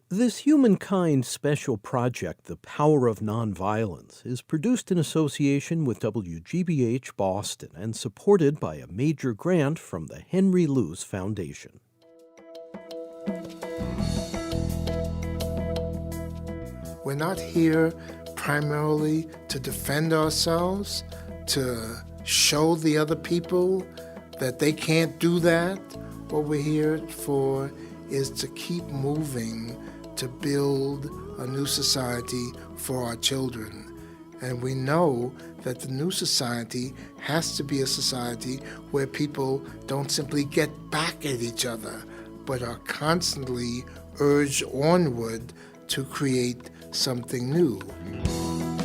This Humankind special project, The Power of Nonviolence, is produced in association with WGBH Boston and supported by a major grant from the Henry Luce Foundation. We're not here primarily to defend ourselves, to show the other people that they can't do that. What we're here for is to keep moving to build a new society for our children. And we know that the new society has to be a society where people don't simply get back at each other, but are constantly urged onward to create something new.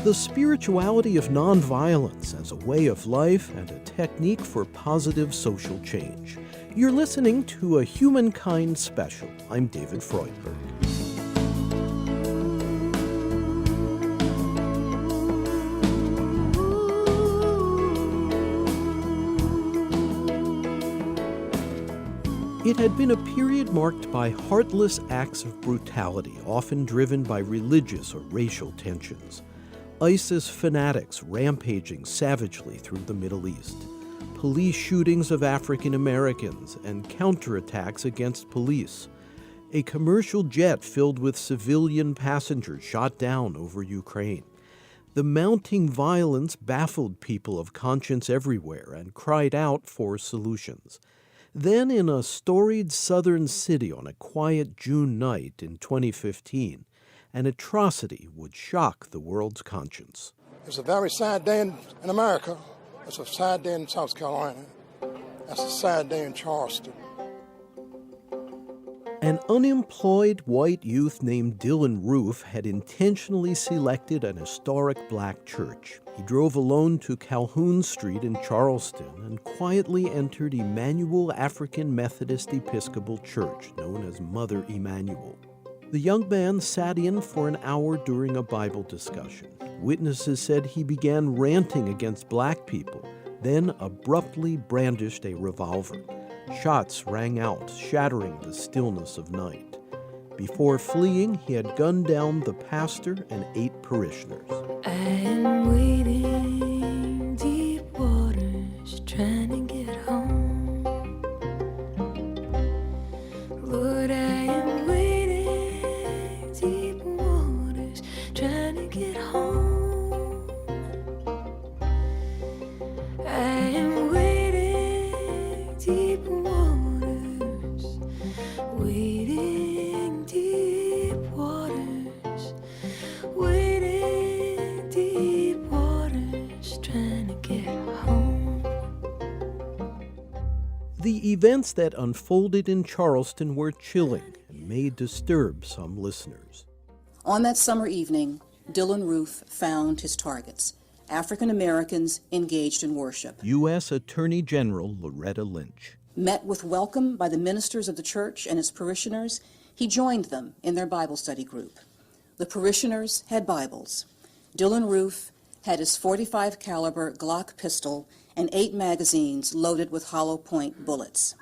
The spirituality of nonviolence as a way of life and a technique for positive social change. You're listening to a Humankind special. I'm David Freudberg. It had been a period marked by heartless acts of brutality, often driven by religious or racial tensions. ISIS fanatics rampaging savagely through the Middle East. Police shootings of African Americans and counterattacks against police. A commercial jet filled with civilian passengers shot down over Ukraine. The mounting violence baffled people of conscience everywhere and cried out for solutions. Then, in a storied southern city on a quiet June night in 2015, an atrocity would shock the world's conscience. It's a very sad day in America. It's a sad day in South Carolina. It's a sad day in Charleston. An unemployed white youth named Dylan Roof had intentionally selected an historic black church. He drove alone to Calhoun Street in Charleston and quietly entered Emmanuel African Methodist Episcopal Church, known as Mother Emanuel. The young man sat in for an hour during a Bible discussion. Witnesses said he began ranting against black people, then abruptly brandished a revolver. Shots rang out, shattering the stillness of night. Before fleeing, he had gunned down the pastor and 8 parishioners. I am wading deep waters, trying to get home. Lord, I am wading deep waters, trying to get home. I am wading deep waters, wading deep waters, wading deep waters, trying to get home. The events that unfolded in Charleston were chilling and may disturb some listeners. On that summer evening, Dylan Roof found his targets, African Americans engaged in worship. U.S. Attorney General Loretta Lynch. Met with welcome by the ministers of the church and its parishioners, he joined them in their Bible study group. The parishioners had Bibles. Dylan Roof had his .45 caliber Glock pistol and 8 magazines loaded with hollow point bullets.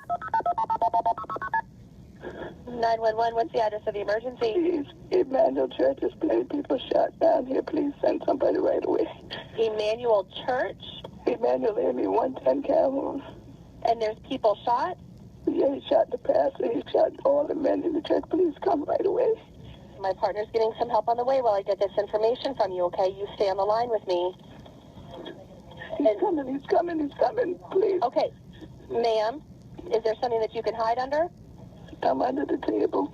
911, what's the address of the emergency? Please, Emmanuel Church is plenty people shot down here. Please send somebody right away. Emmanuel Church? Emmanuel Emmy 110 Calhoun. And there's people shot? Yeah, he shot the pastor. He shot all the men in the church. Please come right away. My partner's getting some help on the way while I get this information from you, okay? You stay on the line with me. He's coming, please. Okay, ma'am, is there something that you can hide under? I'm under the table.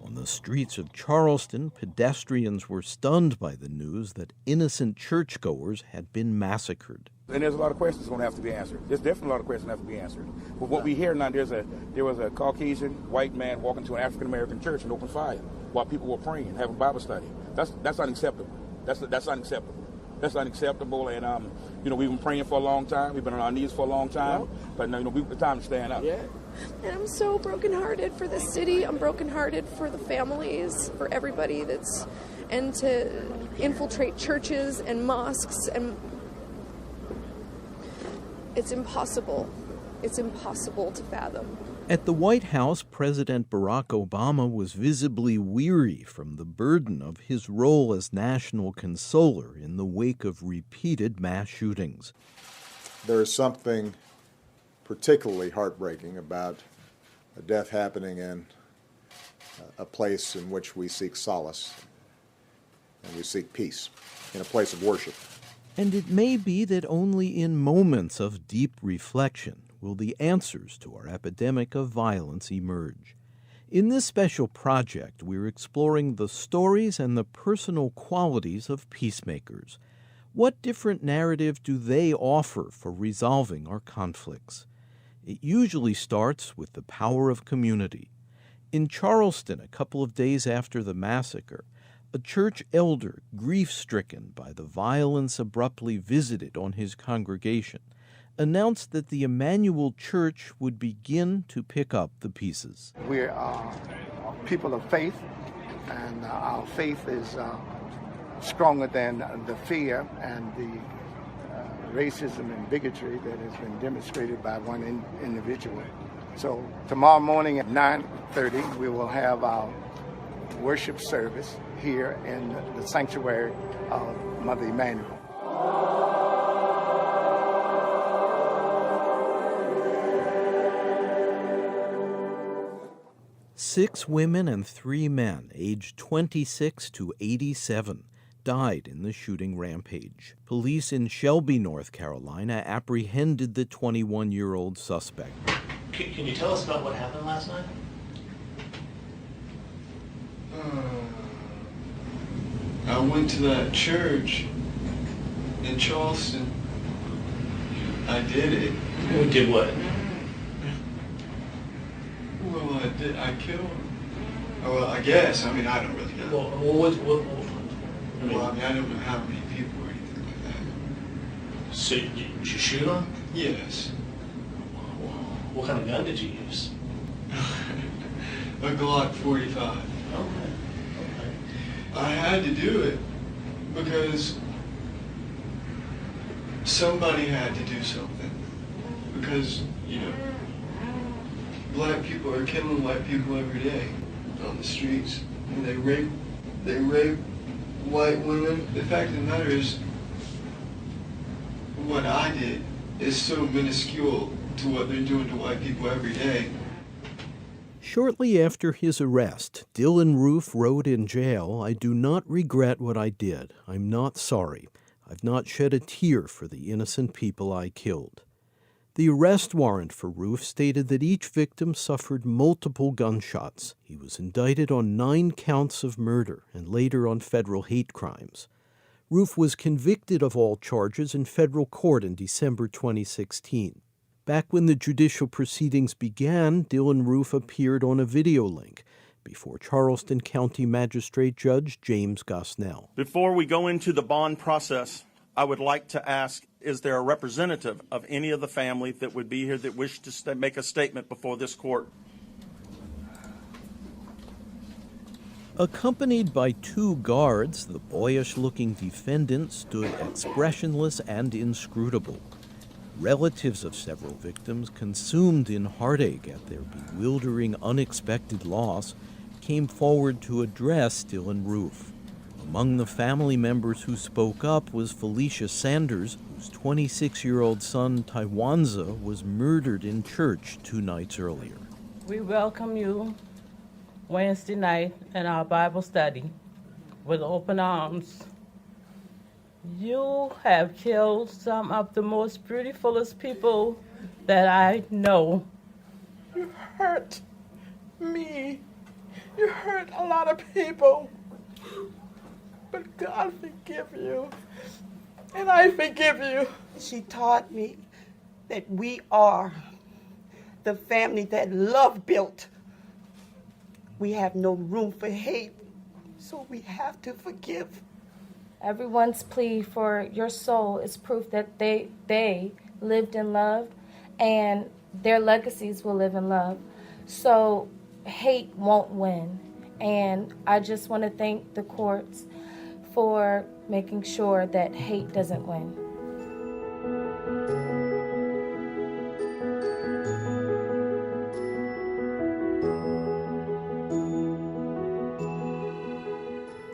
On the streets of Charleston, pedestrians were stunned by the news that innocent churchgoers had been massacred. And there's a lot of questions going to have to be answered. There's definitely a lot of questions that have to be answered. But what we hear now, there was a Caucasian white man walking to an African American church and opened fire while people were praying, having Bible study. That's unacceptable. That's unacceptable. That's unacceptable. And we've been praying for a long time. We've been on our knees for a long time. But it's time to stand up. Yeah. And I'm so brokenhearted for the city. I'm brokenhearted for the families, for everybody and to infiltrate churches and mosques, and it's impossible. It's impossible to fathom. At the White House, President Barack Obama was visibly weary from the burden of his role as national consoler in the wake of repeated mass shootings. There is something particularly heartbreaking about a death happening in a place in which we seek solace and we seek peace, in a place of worship. And it may be that only in moments of deep reflection will the answers to our epidemic of violence emerge. In this special project, we're exploring the stories and the personal qualities of peacemakers. What different narrative do they offer for resolving our conflicts? It usually starts with the power of community. In Charleston, a couple of days after the massacre, a church elder, grief-stricken by the violence abruptly visited on his congregation, announced that the Emmanuel Church would begin to pick up the pieces. We are people of faith, and our faith is stronger than the fear and the racism and bigotry that has been demonstrated by one individual. So tomorrow morning at 9:30, we will have our worship service here in the sanctuary of Mother Emmanuel. 6 women and 3 men, aged 26 to 87, died in the shooting rampage. Police in Shelby, North Carolina, apprehended the 21-year-old suspect. Can you tell us about what happened last night? I went to that church in Charleston. I did it. You did what? Well, I killed him. Well, I guess. I mean, I don't really know. Well, I mean, I don't know how many people or anything like that. So did you shoot him? Yes. What kind of gun did you use? A Glock 45. Okay. I had to do it because somebody had to do something. Because, you know, black people are killing white people every day on the streets. And they rape white women. The fact of the matter is, what I did is so minuscule to what they're doing to white people every day. Shortly after his arrest, Dylan Roof wrote in jail, "I do not regret what I did. I'm not sorry. I've not shed a tear for the innocent people I killed." The arrest warrant for Roof stated that each victim suffered multiple gunshots. He was indicted on 9 counts of murder and later on federal hate crimes. Roof was convicted of all charges in federal court in December 2016. Back when the judicial proceedings began, Dylan Roof appeared on a video link before Charleston County Magistrate Judge James Gosnell. Before we go into the bond process, I would like to ask, is there a representative of any of the family that would be here that wished to make a statement before this court? Accompanied by 2 guards, the boyish-looking defendant stood expressionless and inscrutable. Relatives of several victims, consumed in heartache at their bewildering, unexpected loss, came forward to address Dylan Roof. Among the family members who spoke up was Felicia Sanders, whose 26-year-old son, Tywanza, was murdered in church 2 nights earlier. We welcome you Wednesday night in our Bible study with open arms. You have killed some of the most beautifulest people that I know. You hurt me. You hurt a lot of people. But God forgive you. And I forgive you. She taught me that we are the family that love built. We have no room for hate, so we have to forgive. Everyone's plea for your soul is proof that they lived in love and their legacies will live in love. So hate won't win. And I just want to thank the courts for making sure that hate doesn't win.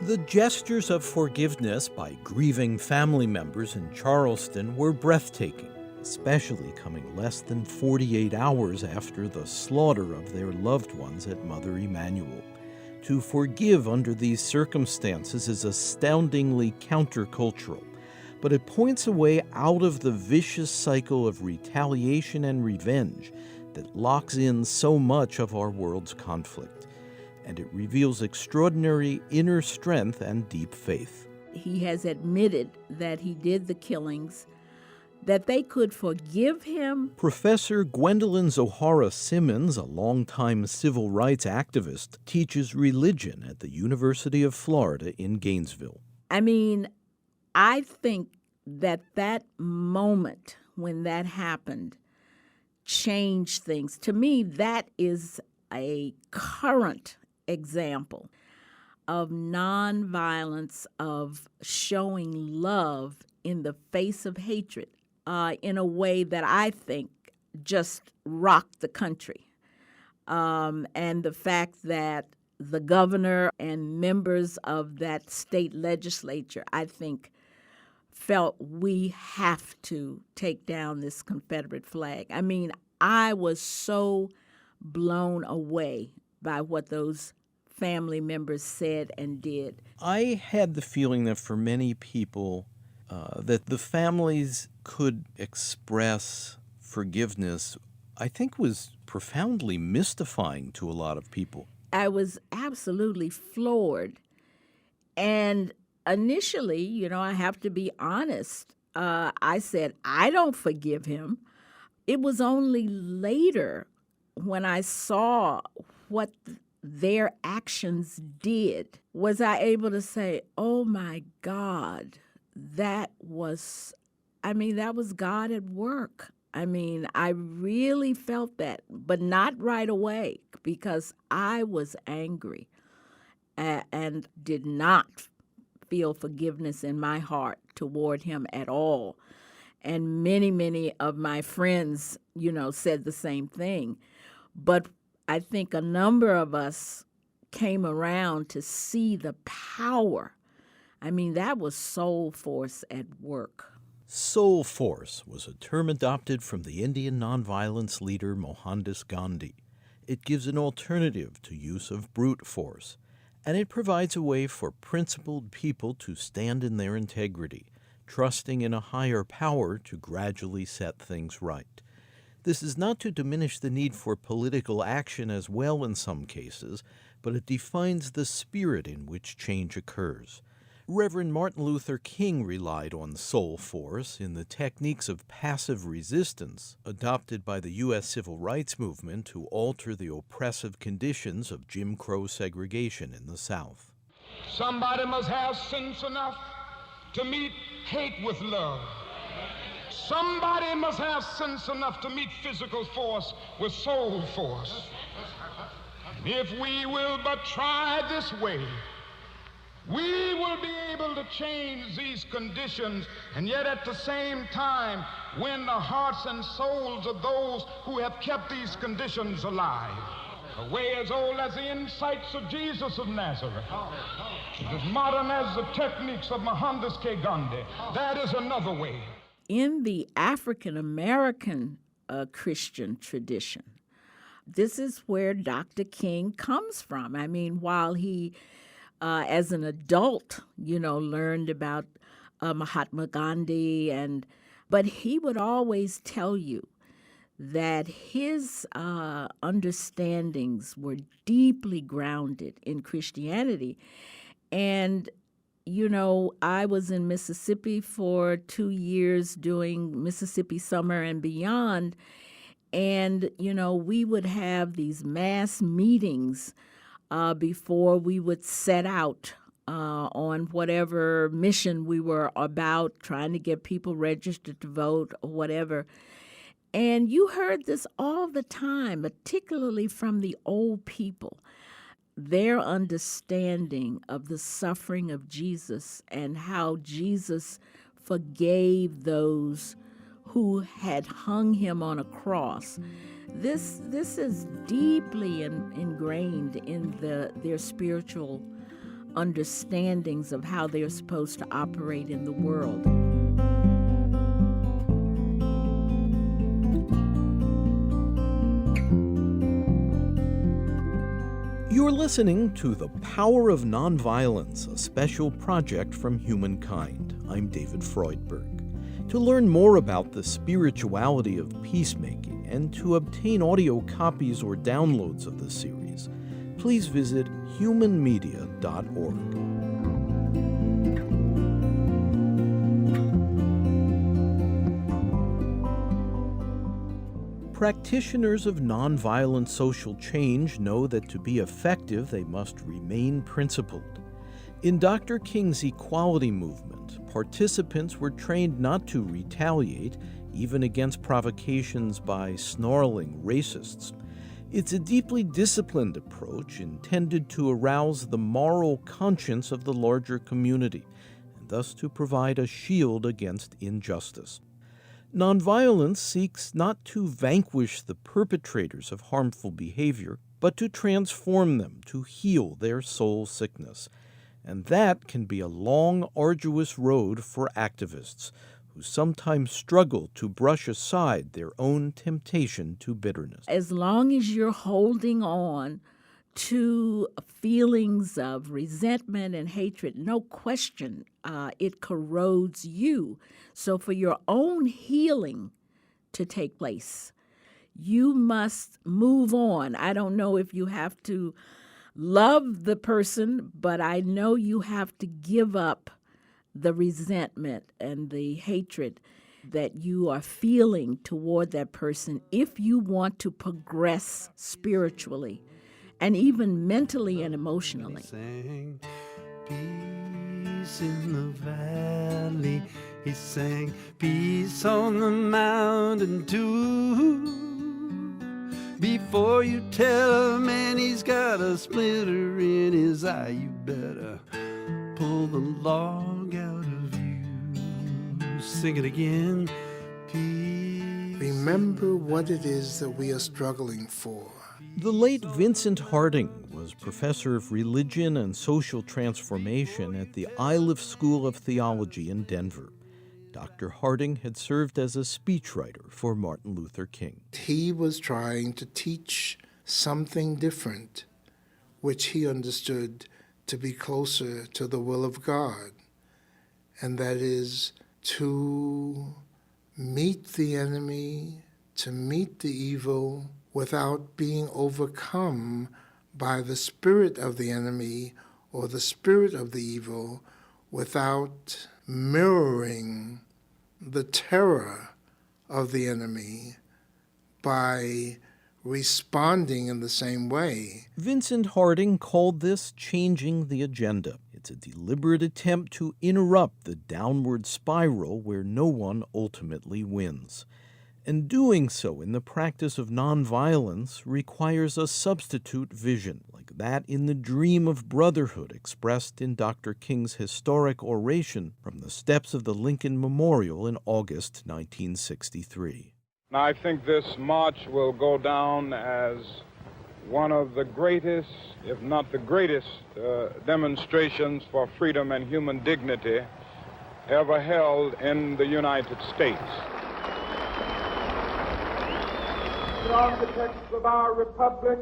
The gestures of forgiveness by grieving family members in Charleston were breathtaking, especially coming less than 48 hours after the slaughter of their loved ones at Mother Emanuel. To forgive under these circumstances is astoundingly countercultural, but it points a way out of the vicious cycle of retaliation and revenge that locks in so much of our world's conflict. And it reveals extraordinary inner strength and deep faith. He has admitted that he did the killings, that they could forgive him. Professor Gwendolyn Zohara Simmons, a longtime civil rights activist, teaches religion at the University of Florida in Gainesville. I mean, I think that moment when that happened changed things. To me, that is a current example of nonviolence, of showing love in the face of hatred in a way that I think just rocked the country. And the fact that the governor and members of that state legislature, I think, felt we have to take down this Confederate flag. I mean, I was so blown away by what those family members said and did. I had the feeling that for many people, that the families could express forgiveness, I think was profoundly mystifying to a lot of people. I was absolutely floored. And initially, I have to be honest, I said, I don't forgive him. It was only later when I saw what their actions did was I able to say, oh my God, that was God at work. I mean, I really felt that, but not right away because I was angry and did not feel forgiveness in my heart toward him at all. And many, many of my friends, said the same thing. But I think a number of us came around to see the power. I mean, that was soul force at work. Soul force was a term adopted from the Indian nonviolence leader Mohandas Gandhi. It gives an alternative to use of brute force, and it provides a way for principled people to stand in their integrity, trusting in a higher power to gradually set things right. This is not to diminish the need for political action as well in some cases, but it defines the spirit in which change occurs. Reverend Martin Luther King relied on soul force in the techniques of passive resistance adopted by the U.S. Civil Rights Movement to alter the oppressive conditions of Jim Crow segregation in the South. Somebody must have sense enough to meet hate with love. Somebody must have sense enough to meet physical force with soul force. If we will but try this way, we will be able to change these conditions and yet at the same time win the hearts and souls of those who have kept these conditions alive. A way as old as the insights of Jesus of Nazareth, as modern as the techniques of Mohandas Gandhi. That is another way. In the African American Christian tradition, this is where Dr. King comes from. I mean, while he, as an adult, learned about Mahatma Gandhi, but he would always tell you that his understandings were deeply grounded in Christianity. And I was in Mississippi for 2 years doing Mississippi Summer and Beyond. And, we would have these mass meetings before we would set out on whatever mission we were about, trying to get people registered to vote or whatever. And you heard this all the time, particularly from the old people. Their understanding of the suffering of Jesus and how Jesus forgave those who had hung him on a cross. This is deeply ingrained in their spiritual understandings of how they're supposed to operate in the world. You're listening to The Power of Nonviolence, a special project from Humankind. I'm David Freudberg. To learn more about the spirituality of peacemaking and to obtain audio copies or downloads of the series, please visit humanmedia.org. Practitioners of nonviolent social change know that to be effective, they must remain principled. In Dr. King's equality movement, participants were trained not to retaliate, even against provocations by snarling racists. It's a deeply disciplined approach intended to arouse the moral conscience of the larger community, and thus to provide a shield against injustice. Nonviolence seeks not to vanquish the perpetrators of harmful behavior, but to transform them, to heal their soul sickness. And that can be a long, arduous road for activists who sometimes struggle to brush aside their own temptation to bitterness. As long as you're holding on to feelings of resentment and hatred, no question, it corrodes you. So for your own healing to take place, you must move on. I don't know if you have to love the person, but I know you have to give up the resentment and the hatred that you are feeling toward that person if you want to progress spiritually and even mentally and emotionally. Sang peace in the valley. He sang peace on the mountain too. Before you tell a man he's got a splinter in his eye, you better pull the log out of you. Sing it again. Peace. Remember what it is that we are struggling for. The late Vincent Harding was professor of religion and social transformation at the Iliff School of Theology in Denver. Dr. Harding had served as a speechwriter for Martin Luther King. He was trying to teach something different, which he understood to be closer to the will of God, and that is to meet the enemy, to meet the evil, without being overcome by the spirit of the enemy or the spirit of the evil, without mirroring the terror of the enemy by responding in the same way. Vincent Harding called this changing the agenda. It's a deliberate attempt to interrupt the downward spiral where no one ultimately wins. And doing so in the practice of nonviolence requires a substitute vision, like that in the dream of brotherhood expressed in Dr. King's historic oration from the steps of the Lincoln Memorial in August 1963. Now, I think this march will go down as one of the greatest, if not the greatest, demonstrations for freedom and human dignity ever held in the United States. The architects of our republic.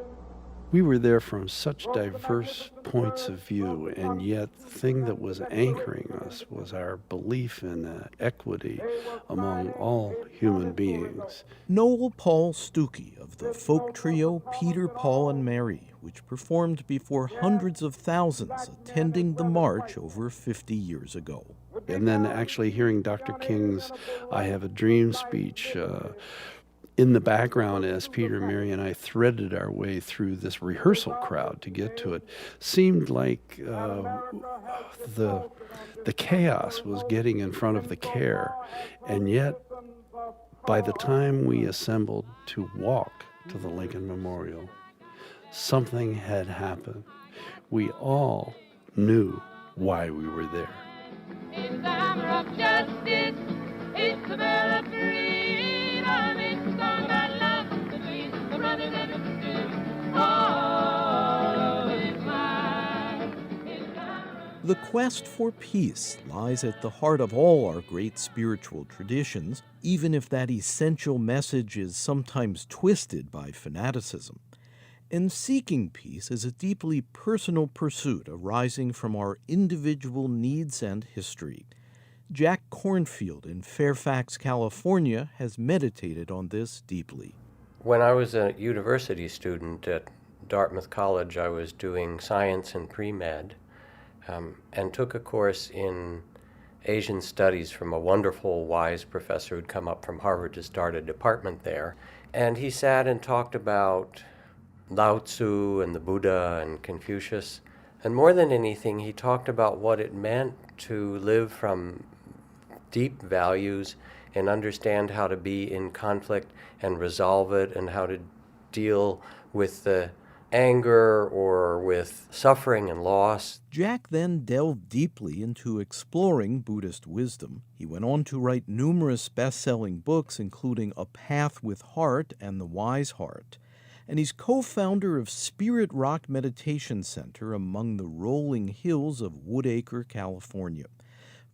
We were there from such diverse points of view, and yet the thing that was anchoring us was our belief in equity among all human beings. Noel Paul Stuckey of the folk trio Peter, Paul, and Mary, which performed before hundreds of thousands attending the march over 50 years ago. And then actually hearing Dr. King's I Have a Dream speech in the background as Peter, Mary, and I threaded our way through this rehearsal crowd to get to it, seemed like the chaos was getting in front of the care. And yet, by the time we assembled to walk to the Lincoln Memorial, something had happened. We all knew why we were there. It's the hammer of justice, it's the bell of freedom, it's the song about love between the brothers and the sisters. Oh, it's mine. It's the hammer The quest for peace lies at the heart of all our great spiritual traditions, even if that essential message is sometimes twisted by fanaticism. And seeking peace is a deeply personal pursuit arising from our individual needs and history. Jack Cornfield in Fairfax, California, has meditated on this deeply. When I was a university student at Dartmouth College, I was doing science and pre-med, and took a course in Asian studies from a wonderful, wise professor who'd come up from Harvard to start a department there. And he sat and talked about Lao Tzu and the Buddha and Confucius. And more than anything, he talked about what it meant to live from deep values and understand how to be in conflict and resolve it, and how to deal with the anger or with suffering and loss. Jack then delved deeply into exploring Buddhist wisdom. He went on to write numerous best-selling books, including A Path with Heart and The Wise Heart. And he's co-founder of Spirit Rock Meditation Center among the rolling hills of Woodacre, California.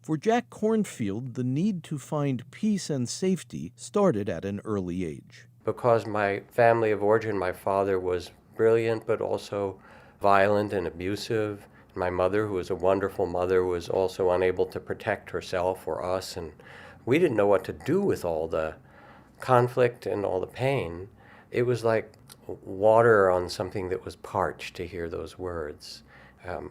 For Jack Cornfield, the need to find peace and safety started at an early age. Because my family of origin, my father was brilliant but also violent and abusive. My mother, who was a wonderful mother, was also unable to protect herself or us, and we didn't know what to do with all the conflict and all the pain. It was like water on something that was parched to hear those words.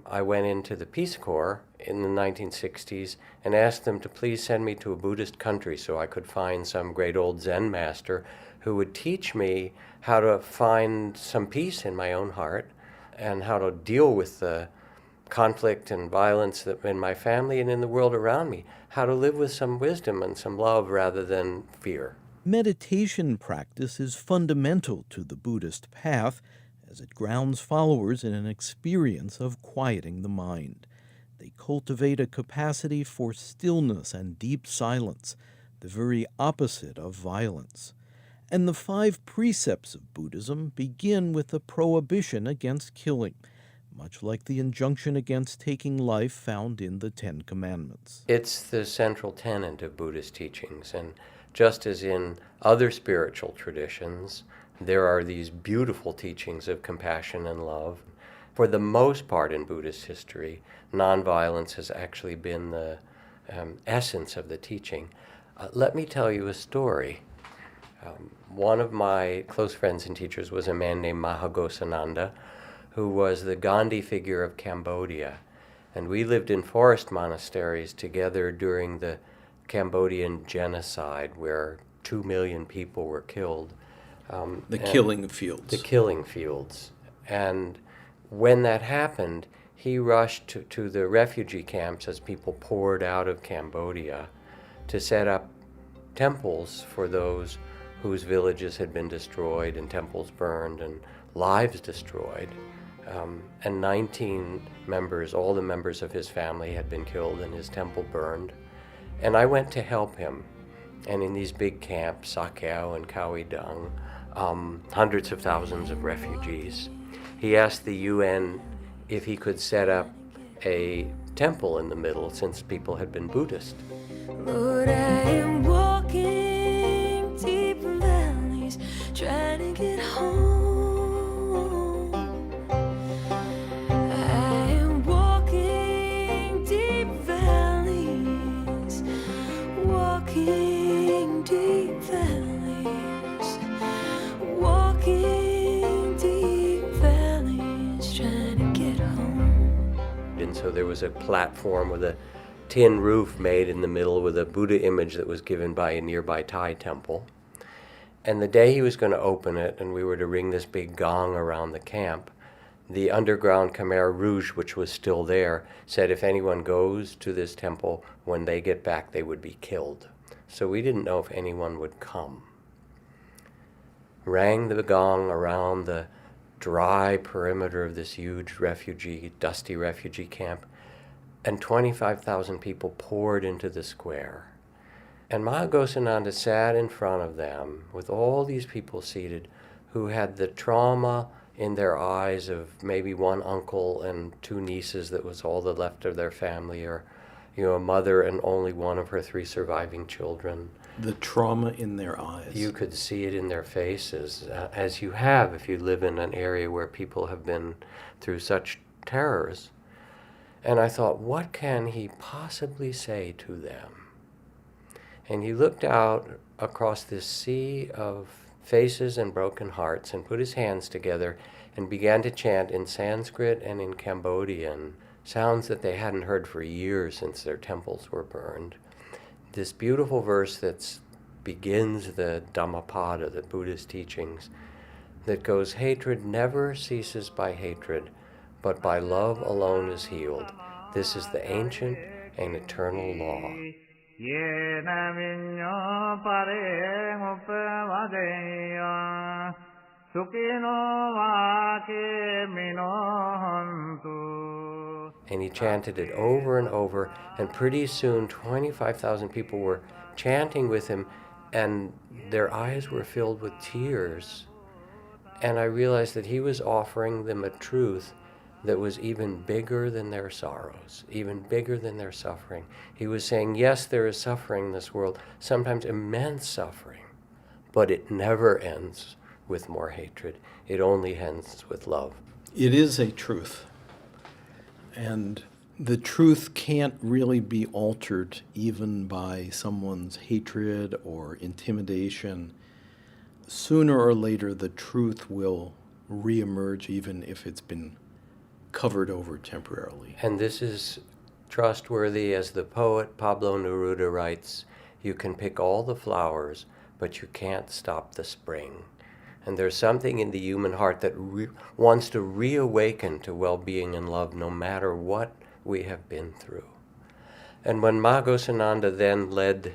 I went into the Peace Corps in the 1960s and asked them to please send me to a Buddhist country so I could find some great old Zen master who would teach me how to find some peace in my own heart and how to deal with the conflict and violence that in my family and in the world around me, how to live with some wisdom and some love rather than fear. Meditation practice is fundamental to the Buddhist path, as it grounds followers in an experience of quieting the mind. They cultivate a capacity for stillness and deep silence, the very opposite of violence. And the 5 precepts of Buddhism begin with a prohibition against killing, much like the injunction against taking life found in the 10 Commandments. It's the central tenet of Buddhist teachings, and just as in other spiritual traditions, there are these beautiful teachings of compassion and love. For the most part in Buddhist history, nonviolence has actually been the essence of the teaching. Let me tell you a story. One of my close friends and teachers was a man named Mahagosananda, who was the Gandhi figure of Cambodia. And we lived in forest monasteries together during the Cambodian genocide, where 2 million people were killed. The killing fields. The killing fields. And when that happened, he rushed to the refugee camps as people poured out of Cambodia to set up temples for those whose villages had been destroyed and temples burned and lives destroyed. And 19 members, all the members of his family, had been killed and his temple burned. And I went to help him. And in these big camps, Sakyao and Kawi Dung, hundreds of thousands of refugees, he asked the UN if he could set up a temple in the middle since people had been Buddhist. Lord, I am walking deep valleys, trying to get home. I am walking deep valleys, walking deep valleys, walking deep valleys, trying to get home. And so there was a platform with a tin roof made in the middle with a Buddha image that was given by a nearby Thai temple. And the day he was going to open it and we were to ring this big gong around the camp, the underground Khmer Rouge, which was still there, said if anyone goes to this temple, when they get back they would be killed. So we didn't know if anyone would come. Rang the gong around the dry perimeter of this huge dusty refugee camp, and 25,000 people poured into the square. And Mahagosananda sat in front of them with all these people seated who had the trauma in their eyes of maybe one uncle and two nieces that was all that left of their family, or a mother and only one of her 3 surviving children. The trauma in their eyes. You could see it in their faces, as you have if you live in an area where people have been through such terrors. And I thought, what can he possibly say to them? And he looked out across this sea of faces and broken hearts and put his hands together and began to chant in Sanskrit and in Cambodian, sounds that they hadn't heard for years since their temples were burned. This beautiful verse that begins the Dhammapada, the Buddha's teachings, that goes, hatred never ceases by hatred, but by love alone is healed. This is the ancient and eternal law. And he chanted it over and over, and pretty soon 25,000 people were chanting with him, and their eyes were filled with tears. And I realized that he was offering them a truth that was even bigger than their sorrows, even bigger than their suffering. He was saying, yes, there is suffering in this world, sometimes immense suffering, but it never ends with more hatred. It only ends with love. It is a truth. And the truth can't really be altered even by someone's hatred or intimidation. Sooner or later, the truth will reemerge, even if it's been covered over temporarily. And this is trustworthy, as the poet Pablo Neruda writes, you can pick all the flowers, but you can't stop the spring. And there's something in the human heart that wants to reawaken to well-being and love no matter what we have been through. And when Magosananda then led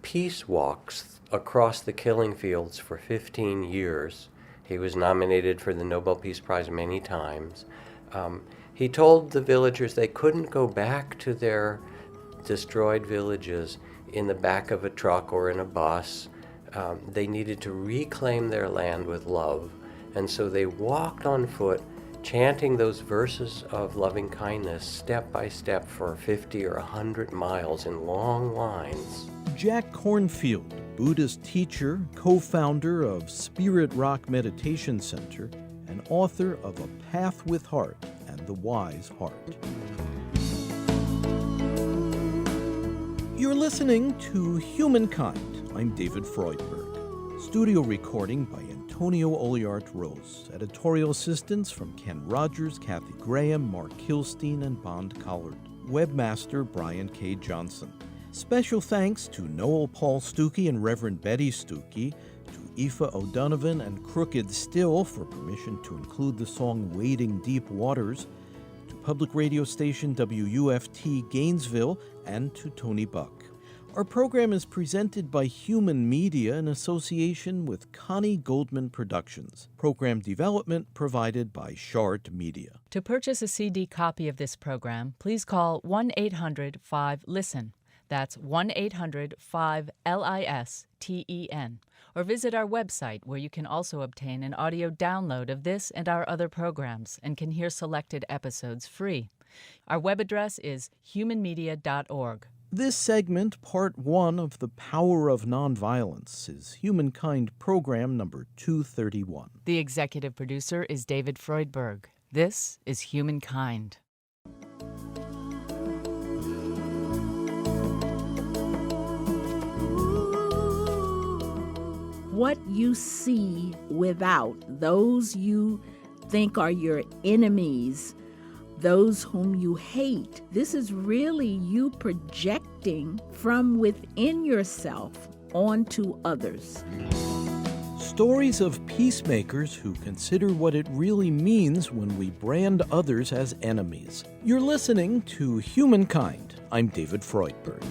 peace walks across the killing fields for 15 years, he was nominated for the Nobel Peace Prize many times, he told the villagers they couldn't go back to their destroyed villages in the back of a truck or in a bus. They needed to reclaim their land with love. And so they walked on foot, chanting those verses of loving kindness step by step for 50 or 100 miles in long lines. Jack Kornfield, Buddhist teacher, co-founder of Spirit Rock Meditation Center, and author of A Path with Heart and The Wise Heart. You're listening to Humankind. I'm David Freudberg. Studio recording by Antonio Oliart Rose. Editorial assistance from Ken Rogers, Kathy Graham, Mark Kilstein, and Bond Collard. Webmaster Brian K. Johnson. Special thanks to Noel Paul Stuckey and Reverend Betty Stuckey, to Aoife O'Donovan and Crooked Still for permission to include the song Wading Deep Waters, to public radio station WUFT Gainesville, and to Tony Buck. Our program is presented by Human Media in association with Connie Goldman Productions. Program development provided by Shard Media. To purchase a CD copy of this program, please call 1-800-5-LISTEN. That's 1-800-5-LISTEN. Or visit our website, where you can also obtain an audio download of this and our other programs and can hear selected episodes free. Our web address is humanmedia.org. This segment, part 1 of The Power of Nonviolence, is Humankind program number 231. The executive producer is David Freudberg. This is Humankind. What you see without, those you think are your enemies, those whom you hate, this is really you projecting from within yourself onto others. Stories of peacemakers who consider what it really means when we brand others as enemies. You're listening to Humankind. I'm David Freudberg.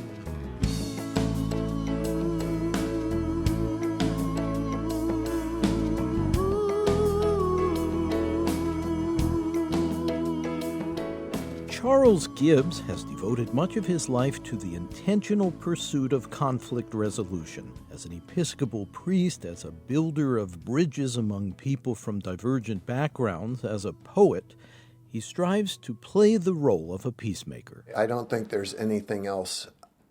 Charles Gibbs has devoted much of his life to the intentional pursuit of conflict resolution. As an Episcopal priest, as a builder of bridges among people from divergent backgrounds, as a poet, he strives to play the role of a peacemaker. I don't think there's anything else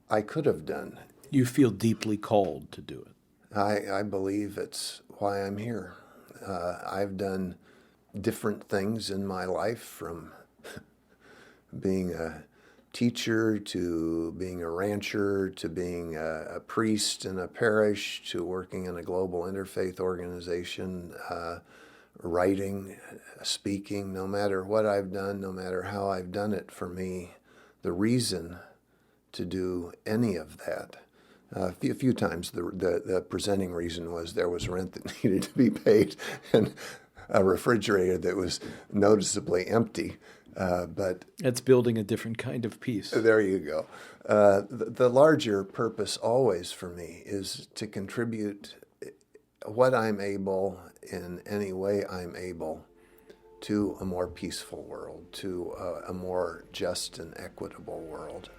I could have done. You feel deeply called to do it. I believe it's why I'm here. I've done different things in my life, from being a teacher to being a rancher to being a priest in a parish to working in a global interfaith organization, writing, speaking. No matter what I've done, no matter how I've done it, for me, the reason to do any of that, a few times the presenting reason was there was rent that needed to be paid and a refrigerator that was noticeably empty. But it's building a different kind of peace. There you go. The larger purpose always for me is to contribute what I'm able, in any way I'm able, to a more peaceful world, to a more just and equitable world.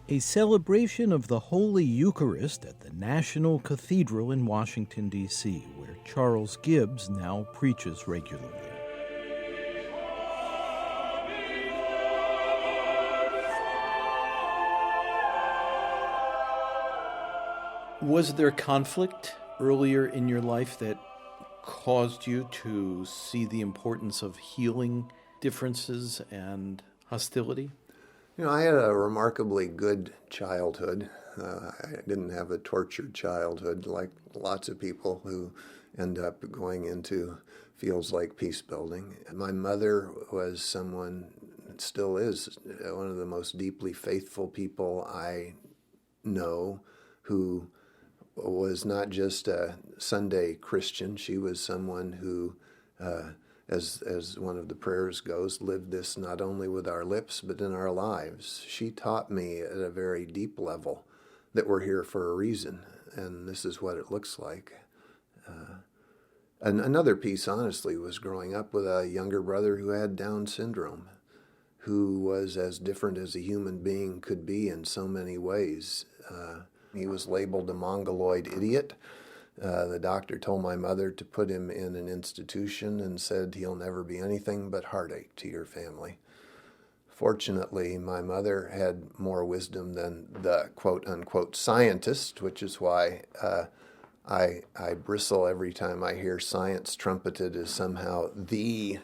A celebration of the Holy Eucharist at the National Cathedral in Washington, D.C., where Charles Gibbs now preaches regularly. Was there conflict earlier in your life that caused you to see the importance of healing differences and hostility? You know, I had a remarkably good childhood. I didn't have a tortured childhood like lots of people who end up going into fields like peace building. My mother was someone, still is, one of the most deeply faithful people I know, who was not just a Sunday Christian. She was someone who, as one of the prayers goes, lived this not only with our lips, but in our lives. She taught me at a very deep level that we're here for a reason, and this is what it looks like. And another piece, honestly, was growing up with a younger brother who had Down syndrome, who was as different as a human being could be in so many ways. He was labeled a mongoloid idiot. The doctor told my mother to put him in an institution and said he'll never be anything but heartache to your family. Fortunately, my mother had more wisdom than the quote-unquote scientist, which is why I bristle every time I hear science trumpeted as somehow the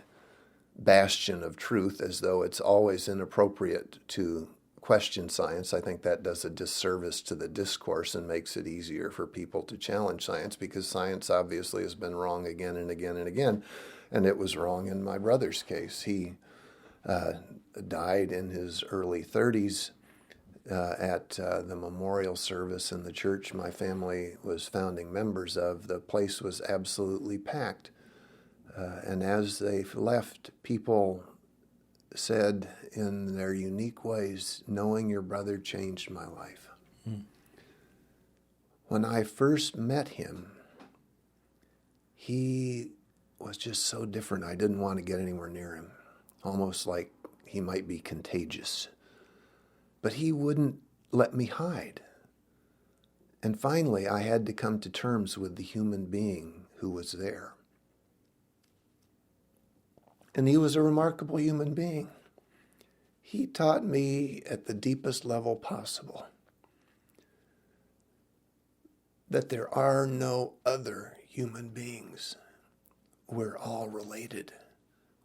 bastion of truth, as though it's always inappropriate to question science. I think that does a disservice to the discourse and makes it easier for people to challenge science, because science obviously has been wrong again and again and again, and it was wrong in my brother's case. He died in his early 30s at the memorial service in the church my family was founding members of. The place was absolutely packed, and as they left, people said in their unique ways, "Knowing your brother changed my life." When I first met him, he was just so different. I didn't want to get anywhere near him, almost like he might be contagious. But he wouldn't let me hide. And finally, I had to come to terms with the human being who was there. And he was a remarkable human being. He taught me at the deepest level possible that there are no other human beings. We're all related.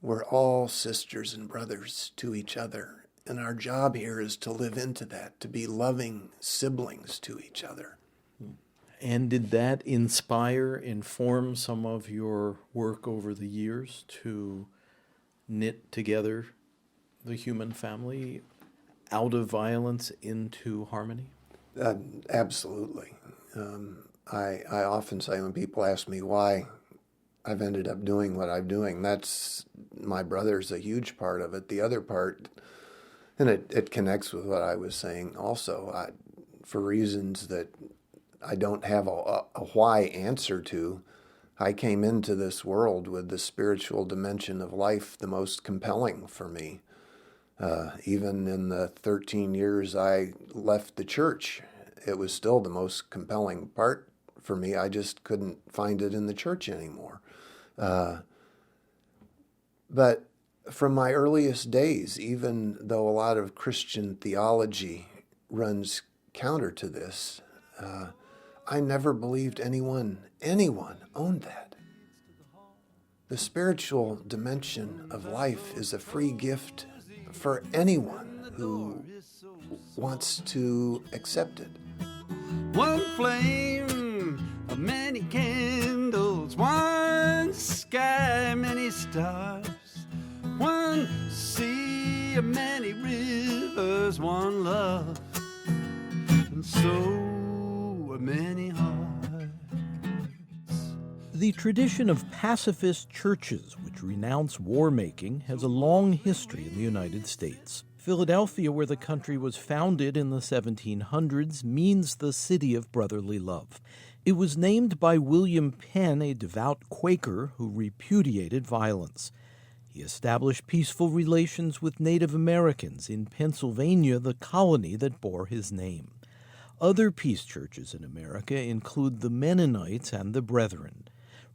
We're all sisters and brothers to each other. And our job here is to live into that, to be loving siblings to each other. And did that inform some of your work over the years to knit together the human family out of violence into harmony? Absolutely. I often say when people ask me why I've ended up doing what I'm doing. That's, my brother's a huge part of it. The other part, and it connects with what I was saying also, for reasons that I don't have a why answer to, I came into this world with the spiritual dimension of life the most compelling for me. Even in the 13 years I left the church, it was still the most compelling part for me. I just couldn't find it in the church anymore. But from my earliest days, even though a lot of Christian theology runs counter to this, I never believed anyone owned that. The spiritual dimension of life is a free gift for anyone who wants to accept it. One flame of many candles, one sky, many stars, one sea of many rivers, one love, and so are many hearts. The tradition of pacifist churches which renounce war-making has a long history in the United States. Philadelphia, where the country was founded in the 1700s, means the city of brotherly love. It was named by William Penn, a devout Quaker who repudiated violence. He established peaceful relations with Native Americans in Pennsylvania, the colony that bore his name. Other peace churches in America include the Mennonites and the Brethren.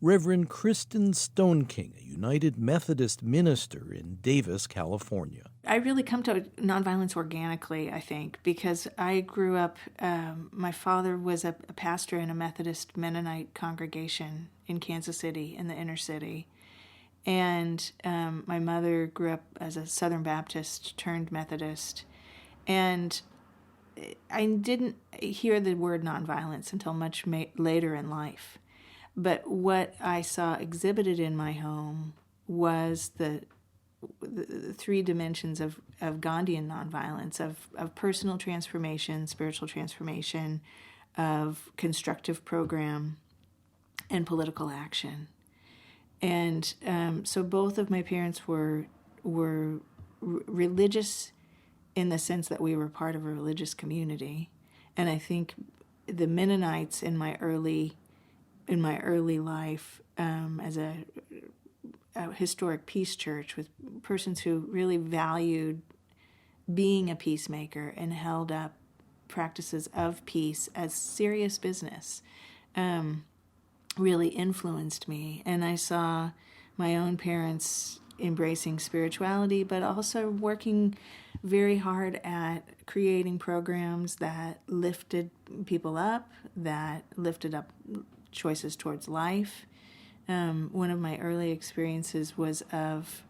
Reverend Kristen Stoneking, a United Methodist minister in Davis, California. I really come to nonviolence organically, I think, because I grew up, my father was a pastor in a Methodist Mennonite congregation in Kansas City, in the inner city. And my mother grew up as a Southern Baptist turned Methodist. And I didn't hear the word nonviolence until much later in life. But what I saw exhibited in my home was the three dimensions of Gandhian nonviolence, of personal transformation, spiritual transformation, of constructive program, and political action. And so both of my parents were religious in the sense that we were part of a religious community. And I think the Mennonites in my early life as a historic peace church with persons who really valued being a peacemaker and held up practices of peace as serious business really influenced me. And I saw my own parents embracing spirituality, but also working very hard at creating programs that lifted people up, that lifted up choices towards life. One of my early experiences was of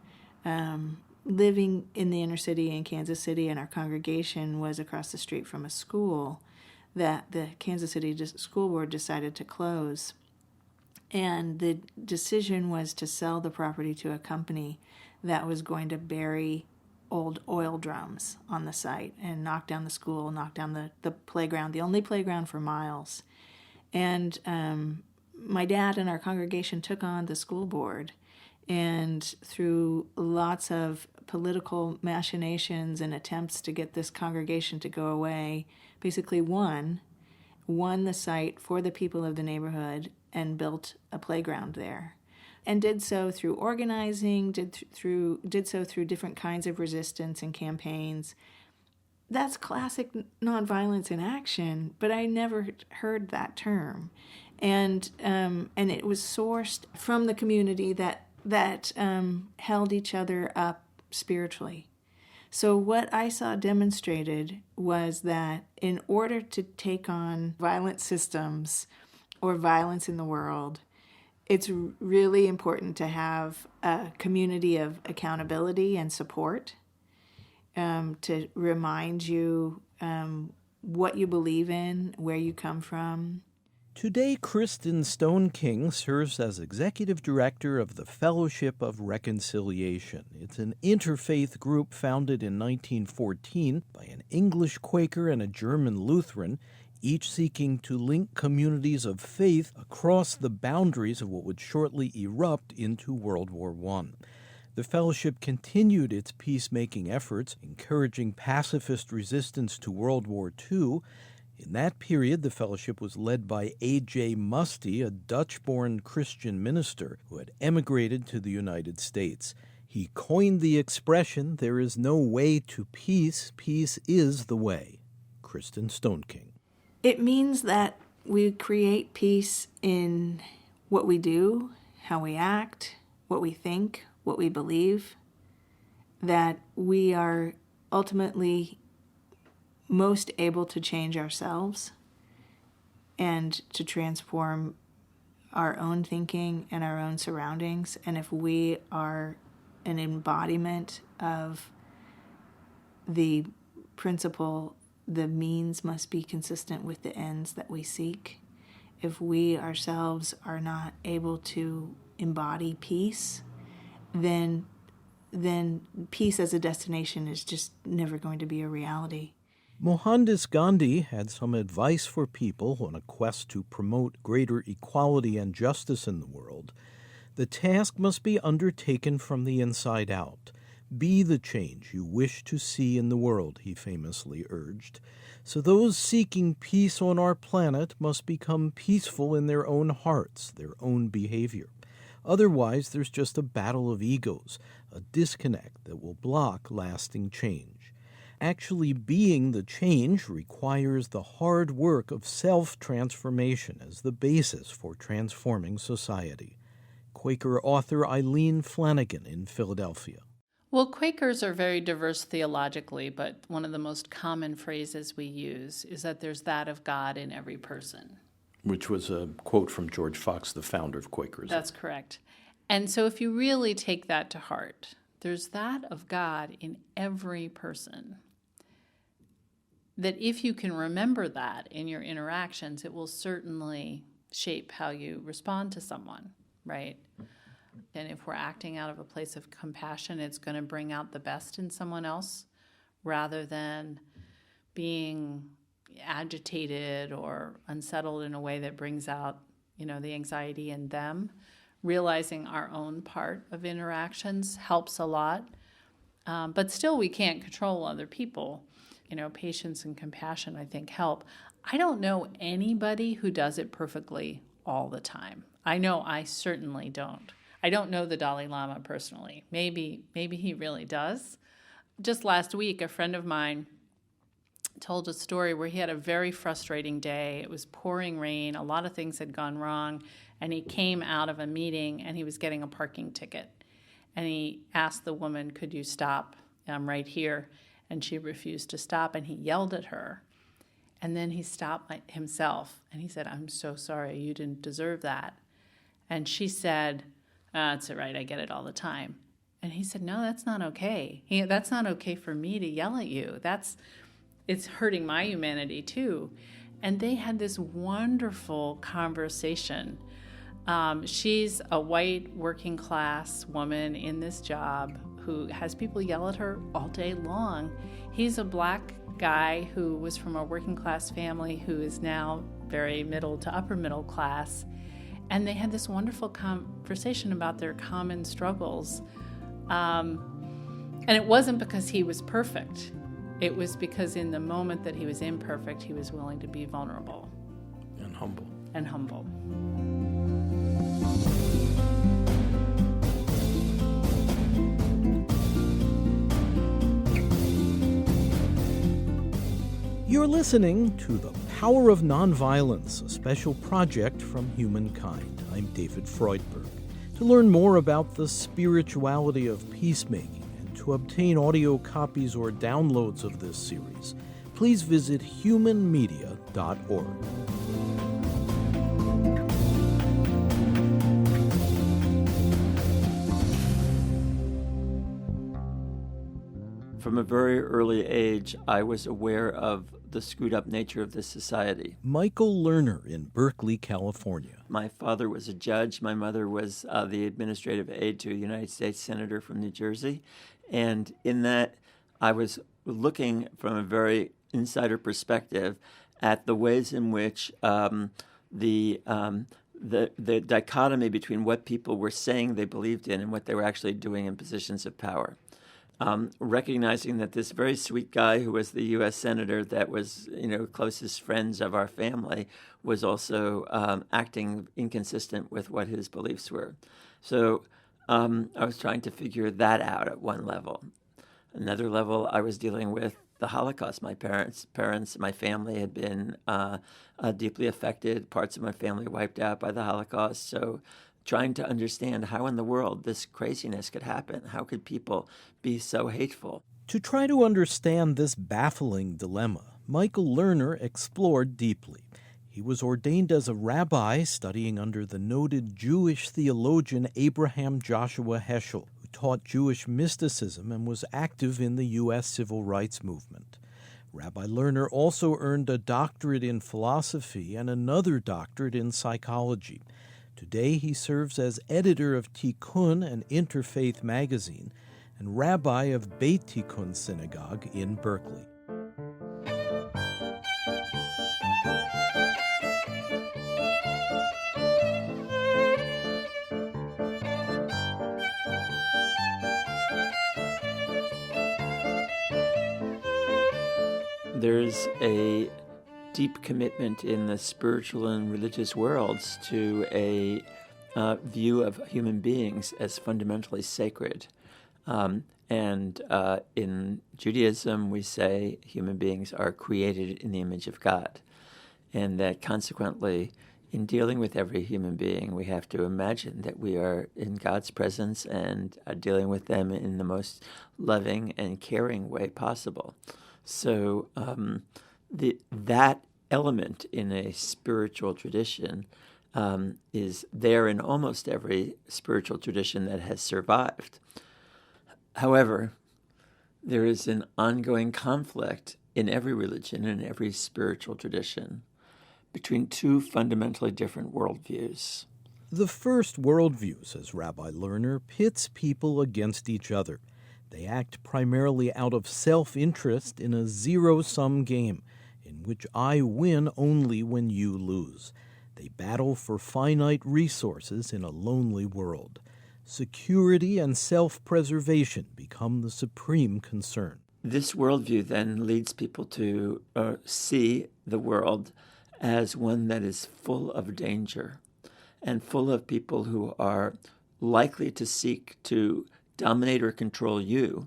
living in the inner city in Kansas City, and our congregation was across the street from a school that the Kansas City School Board decided to close. And the decision was to sell the property to a company that was going to bury old oil drums on the site and knock down the school, knock down the playground, the only playground for miles. And my dad and our congregation took on the school board, and through lots of political machinations and attempts to get this congregation to go away, basically won the site for the people of the neighborhood and built a playground there. And did so through organizing, did so through different kinds of resistance and campaigns. That's classic nonviolence in action, but I never heard that term. And it was sourced from the community that held each other up spiritually. So what I saw demonstrated was that in order to take on violent systems or violence in the world, it's really important to have a community of accountability and support to remind you what you believe in, where you come from. Today, Kristen Stoneking serves as executive director of the Fellowship of Reconciliation. It's an interfaith group founded in 1914 by an English Quaker and a German Lutheran. each seeking to link communities of faith across the boundaries of what would shortly erupt into World War I. The fellowship continued its peacemaking efforts, encouraging pacifist resistance to World War II. In that period, the fellowship was led by A.J. Muste, a Dutch-born Christian minister who had emigrated to the United States. He coined the expression, "There is no way to peace, peace is the way." Kristen Stoneking. It means that we create peace in what we do, how we act, what we think, what we believe, that we are ultimately most able to change ourselves and to transform our own thinking and our own surroundings. And if we are an embodiment of the principle, the means must be consistent with the ends that we seek. If we ourselves are not able to embody peace, then peace as a destination is just never going to be a reality. Mohandas Gandhi had some advice for people on a quest to promote greater equality and justice in the world. The task must be undertaken from the inside out. Be the change you wish to see in the world, he famously urged. So those seeking peace on our planet must become peaceful in their own hearts, their own behavior. Otherwise, there's just a battle of egos, a disconnect that will block lasting change. Actually being the change requires the hard work of self-transformation as the basis for transforming society. Quaker author Eileen Flanagan in Philadelphia. Well, Quakers are very diverse theologically, but one of the most common phrases we use is that there's that of God in every person. Which was a quote from George Fox, the founder of Quakerism. That's correct. And so if you really take that to heart, there's that of God in every person. That if you can remember that in your interactions, it will certainly shape how you respond to someone, right? And if we're acting out of a place of compassion, it's going to bring out the best in someone else rather than being agitated or unsettled in a way that brings out, the anxiety in them. Realizing our own part of interactions helps a lot. But still, we can't control other people. Patience and compassion, I think, help. I don't know anybody who does it perfectly all the time. I know I certainly don't. I don't know the Dalai Lama personally. Maybe he really does. Just last week, a friend of mine told a story where he had a very frustrating day. It was pouring rain. A lot of things had gone wrong. And he came out of a meeting and he was getting a parking ticket. And he asked the woman, "Could you stop? I'm right here." And she refused to stop, and he yelled at her. And then he stopped himself, and he said, "I'm so sorry, you didn't deserve that." And she said, "It's all right, I get it all the time." And he said, "No, that's not okay. That's not okay for me to yell at you. It's hurting my humanity too." And they had this wonderful conversation. She's a white working class woman in this job who has people yell at her all day long. He's a black guy who was from a working class family who is now very middle to upper middle class. And they had this wonderful conversation about their common struggles. And it wasn't because he was perfect. It was because in the moment that he was imperfect, he was willing to be vulnerable. And humble. And humble. You're listening to The Power of Nonviolence, a special project from Humankind. I'm David Freudberg. To learn more about the spirituality of peacemaking and to obtain audio copies or downloads of this series, please visit humanmedia.org. From a very early age, I was aware of the screwed up nature of this society. Michael Lerner in Berkeley, California. My father was a judge. My mother was the administrative aide to a United States senator from New Jersey. And in that, I was looking from a very insider perspective at the ways in which the dichotomy between what people were saying they believed in and what they were actually doing in positions of power. Recognizing that this very sweet guy who was the U.S. senator that was, closest friends of our family was also acting inconsistent with what his beliefs were. So I was trying to figure that out at one level. Another level, I was dealing with the Holocaust. My parents, my family had been deeply affected, parts of my family wiped out by the Holocaust. So trying to understand how in the world this craziness could happen. How could people be so hateful? To try to understand this baffling dilemma, Michael Lerner explored deeply. He was ordained as a rabbi studying under the noted Jewish theologian Abraham Joshua Heschel, who taught Jewish mysticism and was active in the U.S. civil rights movement. Rabbi Lerner also earned a doctorate in philosophy and another doctorate in psychology. Today he serves as editor of Tikkun, an interfaith magazine, and rabbi of Beit Tikkun Synagogue in Berkeley. There's a deep commitment in the spiritual and religious worlds to a view of human beings as fundamentally sacred. And in Judaism, we say human beings are created in the image of God, and that consequently, in dealing with every human being, we have to imagine that we are in God's presence and are dealing with them in the most loving and caring way possible. So that element in a spiritual tradition is there in almost every spiritual tradition that has survived. However, there is an ongoing conflict in every religion and every spiritual tradition between two fundamentally different worldviews. The first worldview, says Rabbi Lerner, pits people against each other. They act primarily out of self-interest in a zero-sum game in which I win only when you lose. They battle for finite resources in a lonely world. Security and self-preservation become the supreme concern. This worldview then leads people to see the world as one that is full of danger and full of people who are likely to seek to dominate or control you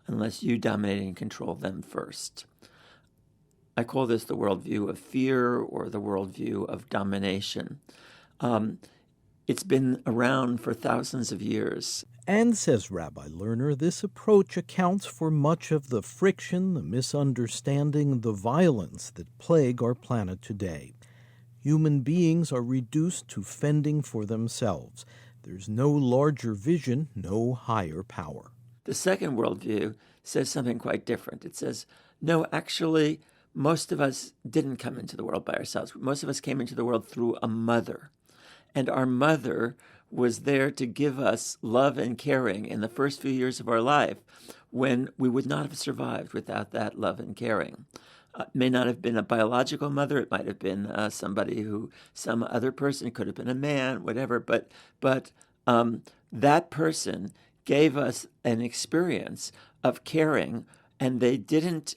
unless you dominate and control them first. I call this the worldview of fear or the worldview of domination. It's been around for thousands of years. And, says Rabbi Lerner, this approach accounts for much of the friction, the misunderstanding, the violence that plague our planet today. Human beings are reduced to fending for themselves. There's no larger vision, no higher power. The second worldview says something quite different. It says, no, actually, most of us didn't come into the world by ourselves. Most of us came into the world through a mother. And our mother was there to give us love and caring in the first few years of our life when we would not have survived without that love and caring. It may not have been a biological mother. It might have been somebody who, some other person, could have been a man, whatever. But that person gave us an experience of caring, and they didn't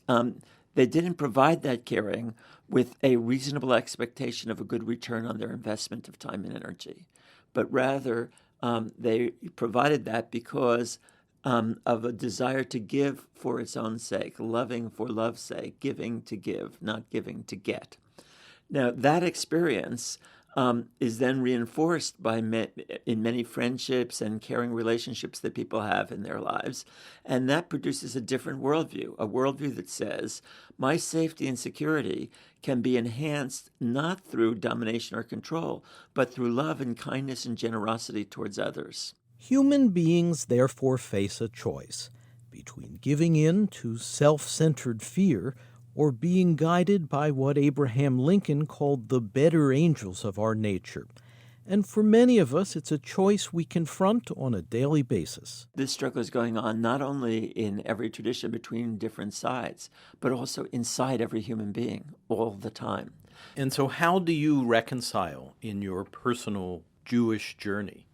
provide that caring with a reasonable expectation of a good return on their investment of time and energy, but rather they provided that because of a desire to give for its own sake, loving for love's sake, giving to give, not giving to get. Now, that experience is then reinforced by in many friendships and caring relationships that people have in their lives, and that produces a different worldview, a worldview that says, my safety and security can be enhanced not through domination or control, but through love and kindness and generosity towards others. Human beings therefore face a choice between giving in to self-centered fear or being guided by what Abraham Lincoln called the better angels of our nature. And for many of us, it's a choice we confront on a daily basis. This struggle is going on not only in every tradition between different sides, but also inside every human being all the time. And so how do you reconcile in your personal Jewish journey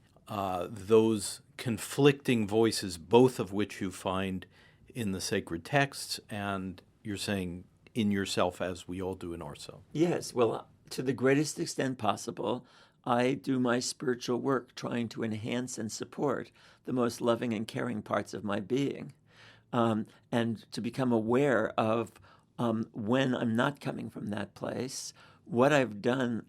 those conflicting voices, both of which you find in the sacred texts and you're saying in yourself as we all do in ourselves? Yes, well, to the greatest extent possible, I do my spiritual work trying to enhance and support the most loving and caring parts of my being, and to become aware of when I'm not coming from that place, what I've done,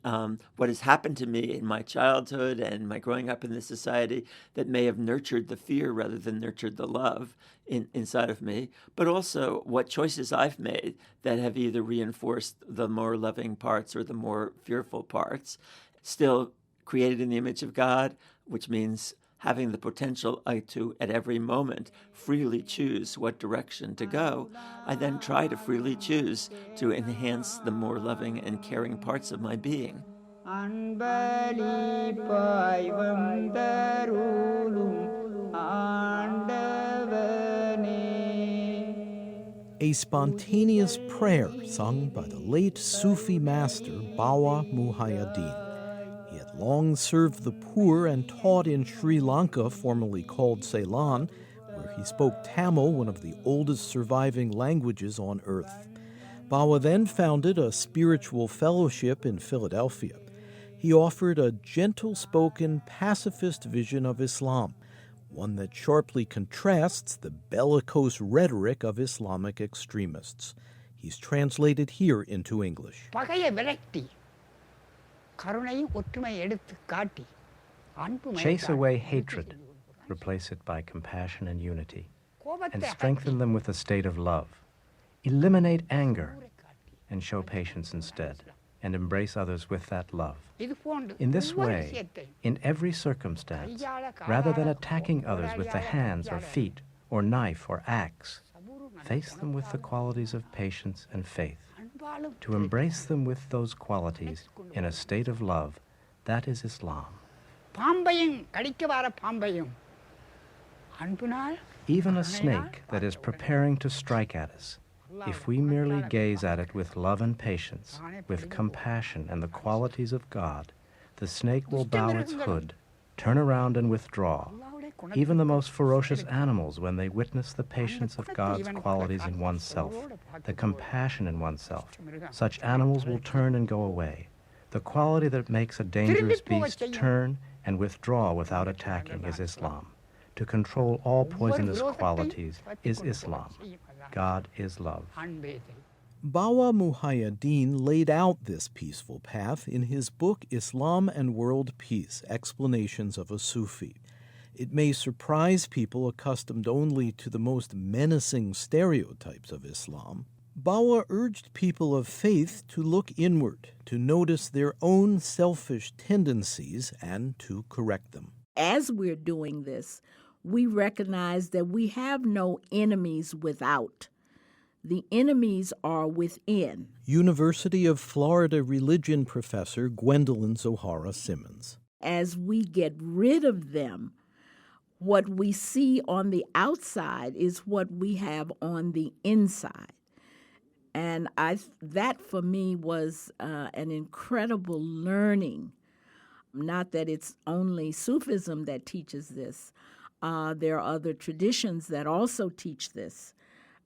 what has happened to me in my childhood and my growing up in this society that may have nurtured the fear rather than nurtured the love inside of me, but also what choices I've made that have either reinforced the more loving parts or the more fearful parts, still created in the image of God, which means having the potential to, at every moment, freely choose what direction to go. I then try to freely choose to enhance the more loving and caring parts of my being. A spontaneous prayer sung by the late Sufi master Bawa Muhaiyaddin. He had long served the poor and taught in Sri Lanka, formerly called Ceylon, where he spoke Tamil, one of the oldest surviving languages on earth. Bawa then founded a spiritual fellowship in Philadelphia. He offered a gentle-spoken, pacifist vision of Islam, one that sharply contrasts the bellicose rhetoric of Islamic extremists. He's translated here into English. Chase away hatred, replace it by compassion and unity, and strengthen them with a state of love. Eliminate anger and show patience instead, and embrace others with that love. In this way, in every circumstance, rather than attacking others with the hands or feet or knife or axe, face them with the qualities of patience and faith. To embrace them with those qualities in a state of love, that is Islam. Even a snake that is preparing to strike at us, if we merely gaze at it with love and patience, with compassion and the qualities of God, the snake will bow its hood, turn around and withdraw. Even the most ferocious animals, when they witness the patience of God's qualities in oneself, the compassion in oneself, such animals will turn and go away. The quality that makes a dangerous beast turn and withdraw without attacking is Islam. To control all poisonous qualities is Islam. God is love. Bawa Muhaiyaddin laid out this peaceful path in his book Islam and World Peace, Explanations of a Sufi. It may surprise people accustomed only to the most menacing stereotypes of Islam. Bawa urged people of faith to look inward, to notice their own selfish tendencies, and to correct them. As we're doing this, we recognize that we have no enemies without. The enemies are within. University of Florida religion professor Gwendolyn Zohara Simmons. As we get rid of them, what we see on the outside is what we have on the inside. And that for me was an incredible learning. Not that it's only Sufism that teaches this. There are other traditions that also teach this.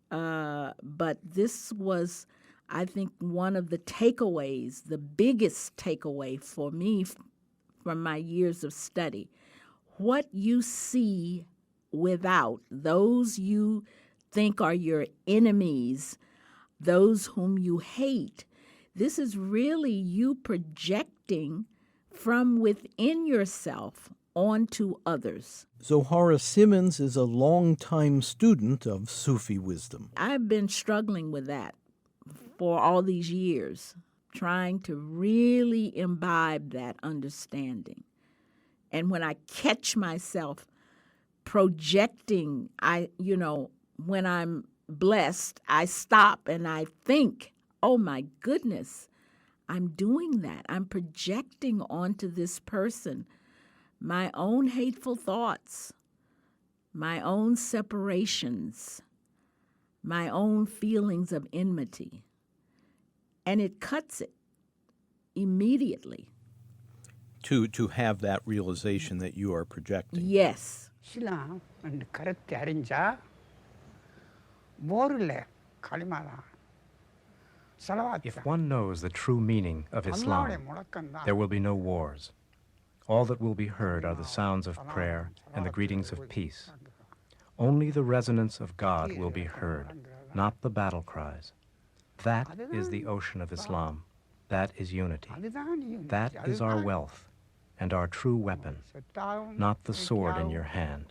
But this was, I think, one of the takeaways, the biggest takeaway for me from my years of study. What you see without, those you think are your enemies, those whom you hate, this is really you projecting from within yourself onto others. Zohara Simmons is a longtime student of Sufi wisdom. I've been struggling with that for all these years, trying to really imbibe that understanding. And when I catch myself projecting, when I'm blessed, I stop and I think, oh my goodness, I'm doing that. I'm projecting onto this person my own hateful thoughts, my own separations, my own feelings of enmity. And it cuts it immediately. To have that realization that you are projecting. Yes. இஸ்லாம் என்ற கருத்தை அறிஞ்சா போரில் களிமாதான் If one knows the true meaning of Islam, there will be no wars. All that will be heard are the sounds of prayer and the greetings of peace. Only the resonance of God will be heard, not the battle cries. That is the ocean of Islam. That is unity. That is our wealth and our true weapon, not the sword in your hand.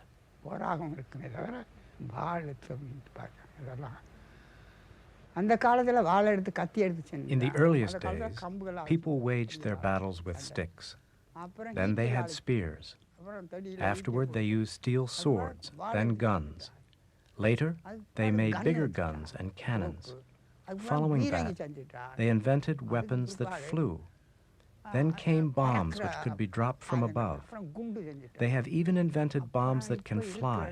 In the earliest days, people waged their battles with sticks. Then they had spears. Afterward, they used steel swords, then guns. Later, they made bigger guns and cannons. Following that, they invented weapons that flew. Then came bombs which could be dropped from above. They have even invented bombs that can fly.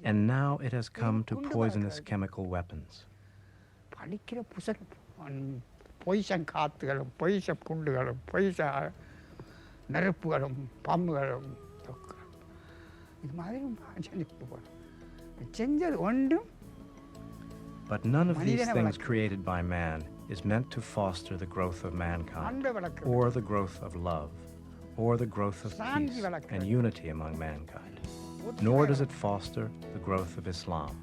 And now it has come to poisonous chemical weapons. பொய்சன் காத்துகளும் பொய்ச குண்டுகளும் பொய்ச நெருப்புகளும் பாம்புகளும் இது மாதிரி செஞ்சது ஒன்றும். But none of these things created by man is meant to foster the growth of mankind, or the growth of love, or the growth of peace and unity among mankind. Nor does it foster the growth of Islam.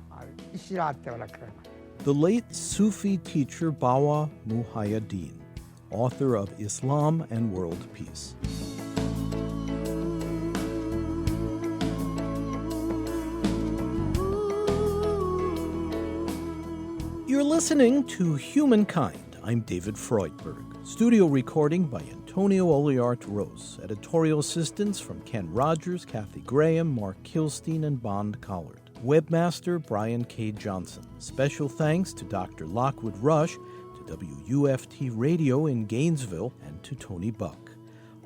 The late Sufi teacher Bawa Muhyiddin, author of Islam and World Peace. You're listening to Humankind. I'm David Freudberg. Studio recording by Antonio Oliart Rose. Editorial assistance from Ken Rogers, Kathy Graham, Mark Kilstein, and Bond Collard. Webmaster Brian K. Johnson. Special thanks to Dr. Lockwood Rush, to WUFT Radio in Gainesville, and to Tony Buck.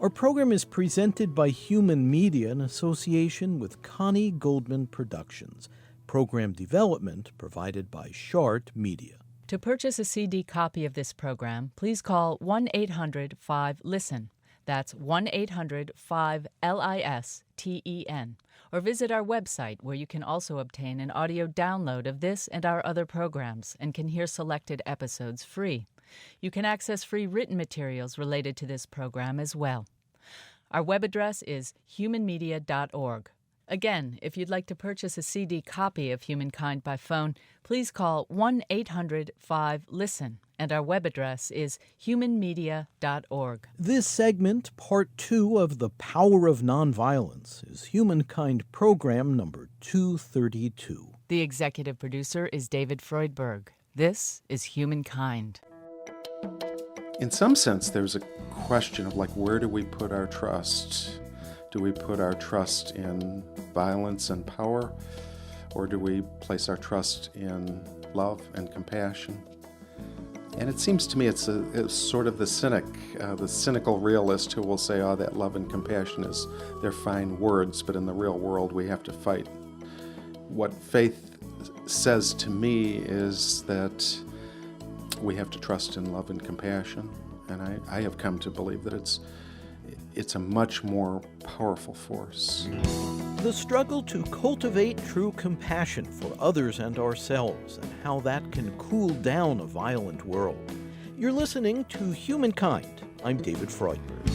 Our program is presented by Human Media in association with Connie Goldman Productions. Program development provided by Shart Media. To purchase a CD copy of this program, please call 1-800-5-LISTEN. That's 1-800-5-LISTEN. Or visit our website where you can also obtain an audio download of this and our other programs and can hear selected episodes free. You can access free written materials related to this program as well. Our web address is humanmedia.org. Again, if you'd like to purchase a CD copy of Humankind by phone, please call 1-800-5-LISTEN, and our web address is humanmedia.org. This segment, part 2 of The Power of Nonviolence, is Humankind program number 232. The executive producer is David Freudberg. This is Humankind. In some sense, there's a question of where do we put our trust? Do we put our trust in violence and power, or do we place our trust in love and compassion? And it seems to me it's sort of the cynical realist who will say, oh, that love and compassion they're fine words, but in the real world we have to fight. What faith says to me is that we have to trust in love and compassion, and I have come to believe that it's a much more powerful force. The struggle to cultivate true compassion for others and ourselves, and how that can cool down a violent world. You're listening to Humankind. I'm David Freudberg.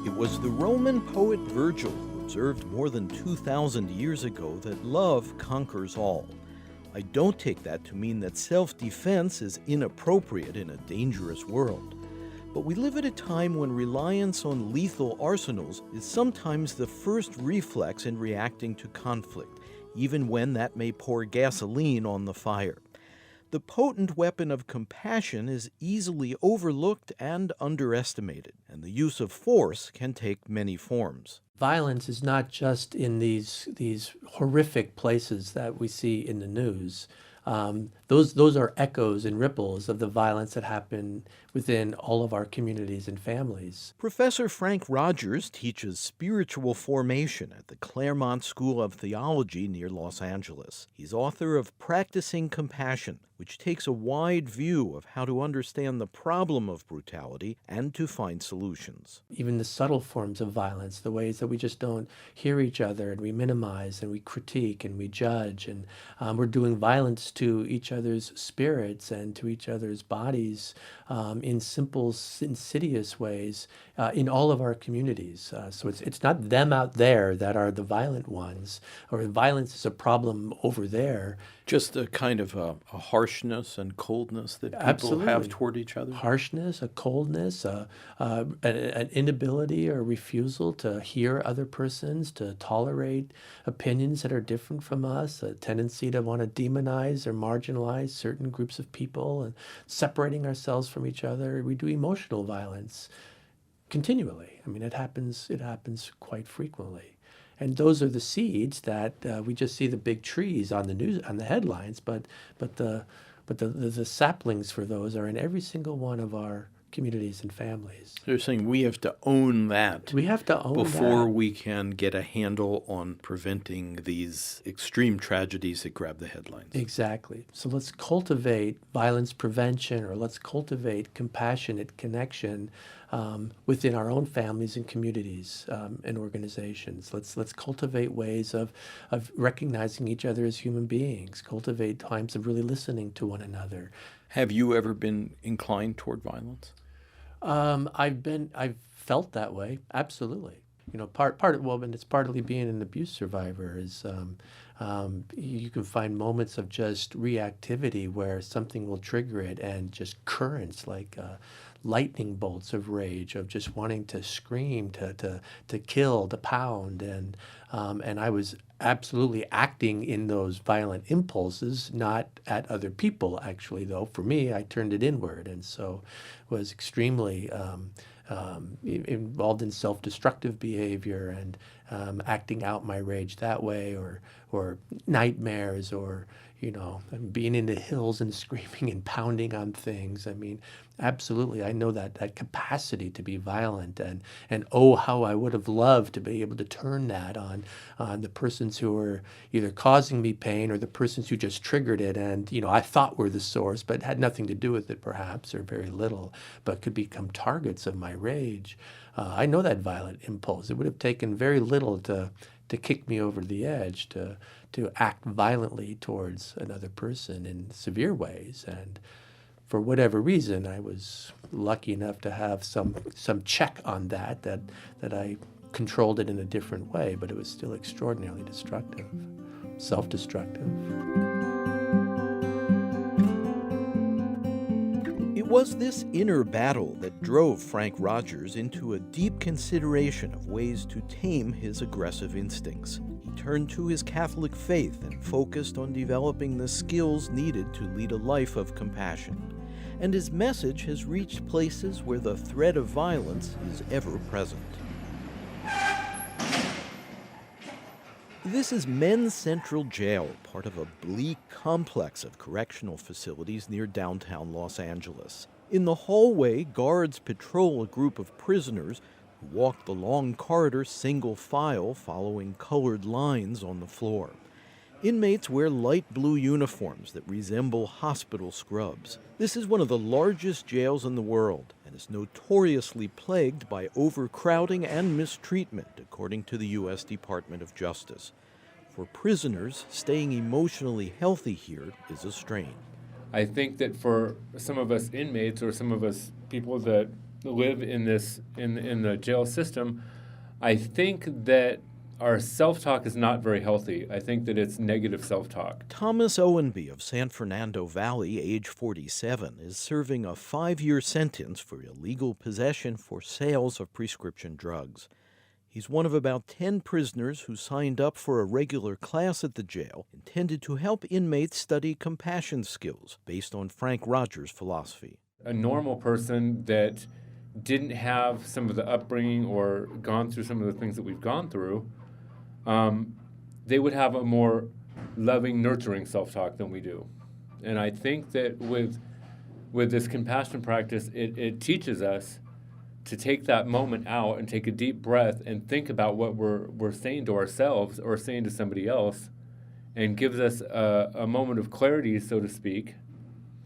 It was the Roman poet Virgil observed more than 2,000 years ago that love conquers all. I don't take that to mean that self-defense is inappropriate in a dangerous world. But we live at a time when reliance on lethal arsenals is sometimes the first reflex in reacting to conflict, even when that may pour gasoline on the fire. The potent weapon of compassion is easily overlooked and underestimated, and the use of force can take many forms. Violence is not just in these horrific places that we see in the news. Those are echoes and ripples of the violence that happen within all of our communities and families. Professor Frank Rogers teaches spiritual formation at the Claremont School of Theology near Los Angeles. He's author of Practicing Compassion, which takes a wide view of how to understand the problem of brutality and to find solutions. Even the subtle forms of violence, the ways that we just don't hear each other and we minimize and we critique and we judge, and we're doing violence to each other's spirits and to each other's bodies in simple, insidious ways in all of our communities. So it's not them out there that are the violent ones, or violence is a problem over there. Just a kind of a harshness and coldness that people have toward each other? Harshness, a coldness, an inability or refusal to hear other persons, to tolerate opinions that are different from us, a tendency to want to demonize or marginalize certain groups of people, and separating ourselves from each other. We do emotional violence continually. I mean, it happens quite frequently. And those are the seeds that we just see the big trees on the news, on the headlines, but the saplings for those are in every single one of our communities and families. They're saying we have to own that. We have to own before that. we can get a handle on preventing these extreme tragedies that grab the headlines. Exactly. So let's cultivate violence prevention, or let's cultivate compassionate connection within our own families and communities and organizations. Let's cultivate ways of recognizing each other as human beings, cultivate times of really listening to one another. Have you ever been inclined toward violence? I've felt that way, absolutely. You know, and it's partly being an abuse survivor is you can find moments of just reactivity where something will trigger it, and just currents like lightning bolts of rage, of just wanting to scream, to kill, to pound, and I was absolutely acting in those violent impulses, not at other people. Actually, though, for me, I turned it inward, and so was extremely involved in self-destructive behavior and acting out my rage that way, or nightmares, or being in the hills and screaming and pounding on things. I mean, absolutely, I know that capacity to be violent, and oh, how I would have loved to be able to turn that on the persons who were either causing me pain or the persons who just triggered it, and I thought were the source, but had nothing to do with it perhaps, or very little, but could become targets of my rage. I know that violent impulse. It would have taken very little to kick me over the edge, to act violently towards another person in severe ways. And for whatever reason, I was lucky enough to have some check on that I controlled it in a different way, but it was still extraordinarily destructive, self-destructive. It was this inner battle that drove Frank Rogers into a deep consideration of ways to tame his aggressive instincts. He turned to his Catholic faith and focused on developing the skills needed to lead a life of compassion. And his message has reached places where the threat of violence is ever present. This is Men's Central Jail, part of a bleak complex of correctional facilities near downtown Los Angeles. In the hallway, guards patrol a group of prisoners who walk the long corridor single file, following colored lines on the floor. Inmates wear light blue uniforms that resemble hospital scrubs. This is one of the largest jails in the world and is notoriously plagued by overcrowding and mistreatment, according to the U.S. Department of Justice. For prisoners, staying emotionally healthy here is a strain. I think that for some of us inmates, or some of us people that live in the jail system, I think that our self-talk is not very healthy. I think that it's negative self-talk. Thomas Owenby of San Fernando Valley, age 47, is serving a 5-year sentence for illegal possession for sales of prescription drugs. He's one of about 10 prisoners who signed up for a regular class at the jail intended to help inmates study compassion skills based on Frank Rogers' philosophy. A normal person that didn't have some of the upbringing or gone through some of the things that we've gone through, they would have a more loving, nurturing self-talk than we do. And I think that with this compassion practice, it teaches us to take that moment out and take a deep breath and think about what we're saying to ourselves or saying to somebody else, and gives us a moment of clarity, so to speak,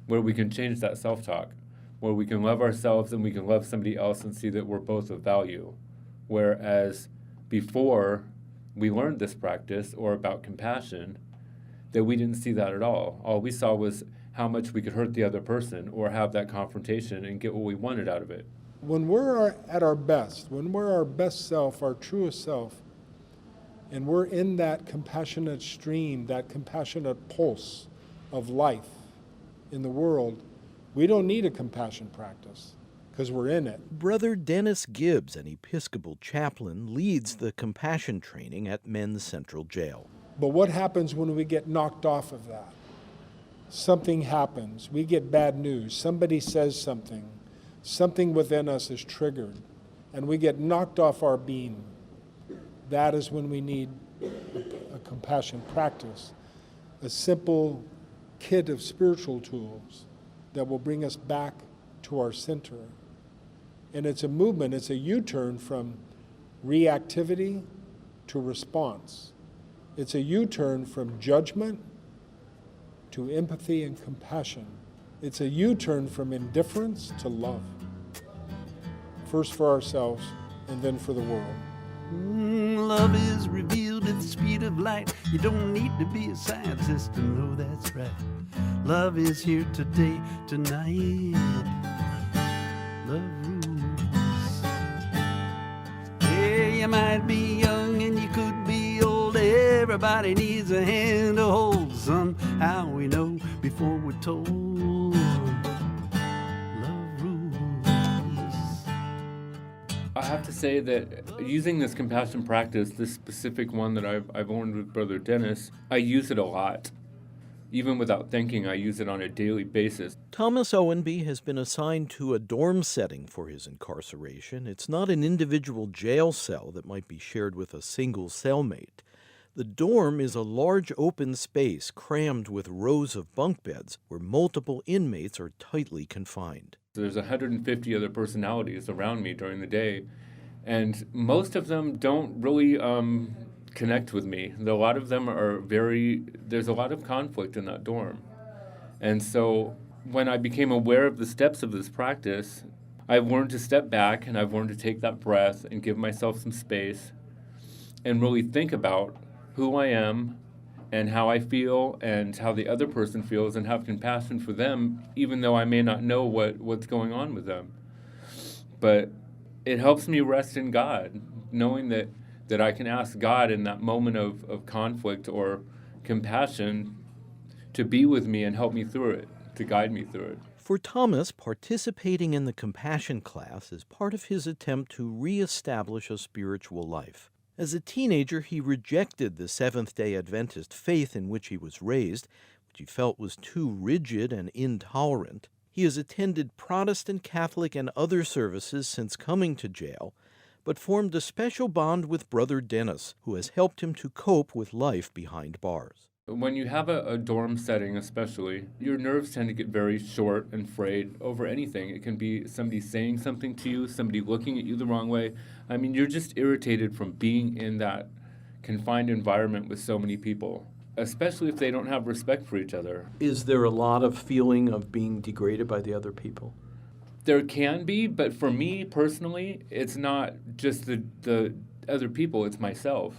where we can change that self-talk, where we can love ourselves and we can love somebody else and see that we're both of value. Whereas before we learned this practice, or about compassion, that we didn't see that at all. All we saw was how much we could hurt the other person or have that confrontation and get what we wanted out of it. When we're at our best, when we're our best self, our truest self, and we're in that compassionate stream, that compassionate pulse of life in the world, we don't need a compassion practice because we're in it. Brother Dennis Gibbs, an Episcopal chaplain, leads the compassion training at Men's Central Jail. But what happens when we get knocked off of that? Something happens. We get bad news. Somebody says something. Something within us is triggered, and we get knocked off our beam. That is when we need a compassion practice, a simple kit of spiritual tools that will bring us back to our center. And it's a movement, it's a U-turn from reactivity to response. It's a U-turn from judgment to empathy and compassion. It's a U-turn from indifference to love. First for ourselves, and then for the world. Love is revealed at the speed of light. You don't need to be a scientist to know that's right. Love is here today, tonight. Love rules. Yeah, you might be young and you could be old. Everybody needs a hand to hold. Somehow we know before we're told. I have to say that using this compassion practice, this specific one that I've learned with Brother Dennis, I use it a lot. Even without thinking, I use it on a daily basis. Thomas Owenby has been assigned to a dorm setting for his incarceration. It's not an individual jail cell that might be shared with a single cellmate. The dorm is a large open space crammed with rows of bunk beds where multiple inmates are tightly confined. There's 150 other personalities around me during the day, and most of them don't really connect with me. A lot of them are there's a lot of conflict in that dorm. And so when I became aware of the steps of this practice, I've learned to step back and I've learned to take that breath and give myself some space and really think about who I am and how I feel and how the other person feels, and have compassion for them, even though I may not know what's going on with them. But it helps me rest in God, knowing that I can ask God in that moment of conflict or compassion to be with me and help me through it, to guide me through it. For Thomas, participating in the compassion class is part of his attempt to reestablish a spiritual life. As a teenager, he rejected the Seventh-day Adventist faith in which he was raised, which he felt was too rigid and intolerant. He has attended Protestant, Catholic, and other services since coming to jail, but formed a special bond with Brother Dennis, who has helped him to cope with life behind bars. When you have a dorm setting especially, your nerves tend to get very short and frayed over anything. It can be somebody saying something to you, somebody looking at you the wrong way. I mean, you're just irritated from being in that confined environment with so many people, especially if they don't have respect for each other. Is there a lot of feeling of being degraded by the other people? There can be, but for me personally, it's not just the other people, it's myself.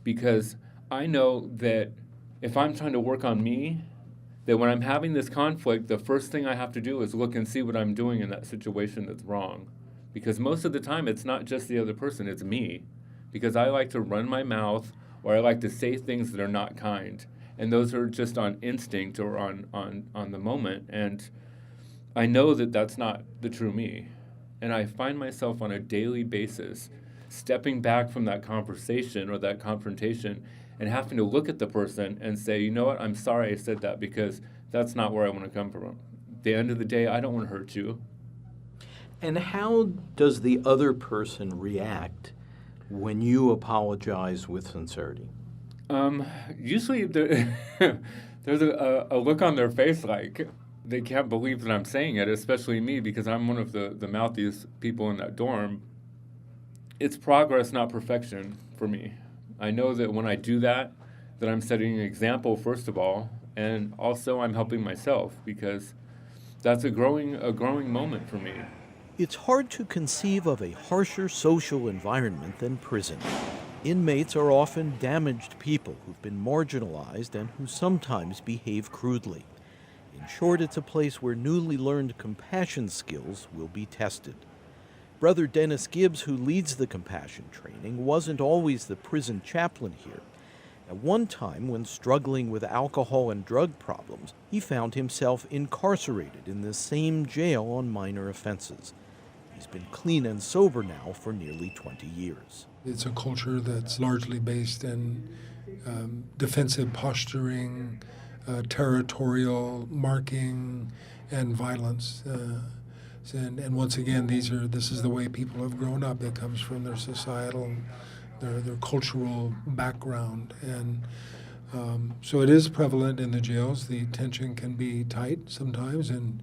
Because I know that if I'm trying to work on me, that when I'm having this conflict, the first thing I have to do is look and see what I'm doing in that situation that's wrong. Because most of the time, it's not just the other person, it's me. Because I like to run my mouth, or I like to say things that are not kind. And those are just on instinct or on the moment. And I know that that's not the true me. And I find myself on a daily basis stepping back from that conversation or that confrontation and having to look at the person and say, you know what, I'm sorry I said that, because that's not where I want to come from. At the end of the day, I don't want to hurt you. And how does the other person react when you apologize with sincerity? Usually there's a look on their face like they can't believe that I'm saying it, especially me, because I'm one of the mouthiest people in that dorm. It's progress, not perfection for me. I know that when I do that I'm setting an example, first of all, and also I'm helping myself, because that's a growing moment for me. It's hard to conceive of a harsher social environment than prison. Inmates are often damaged people who've been marginalized and who sometimes behave crudely. In short, it's a place where newly learned compassion skills will be tested. Brother Dennis Gibbs, who leads the compassion training, wasn't always the prison chaplain here. At one time, when struggling with alcohol and drug problems, he found himself incarcerated in the same jail on minor offenses. He's been clean and sober now for nearly 20 years. It's a culture that's largely based in defensive posturing, territorial marking, and violence. And once again, this is the way people have grown up. It comes from their societal, their cultural background. And so it is prevalent in the jails. The tension can be tight sometimes, and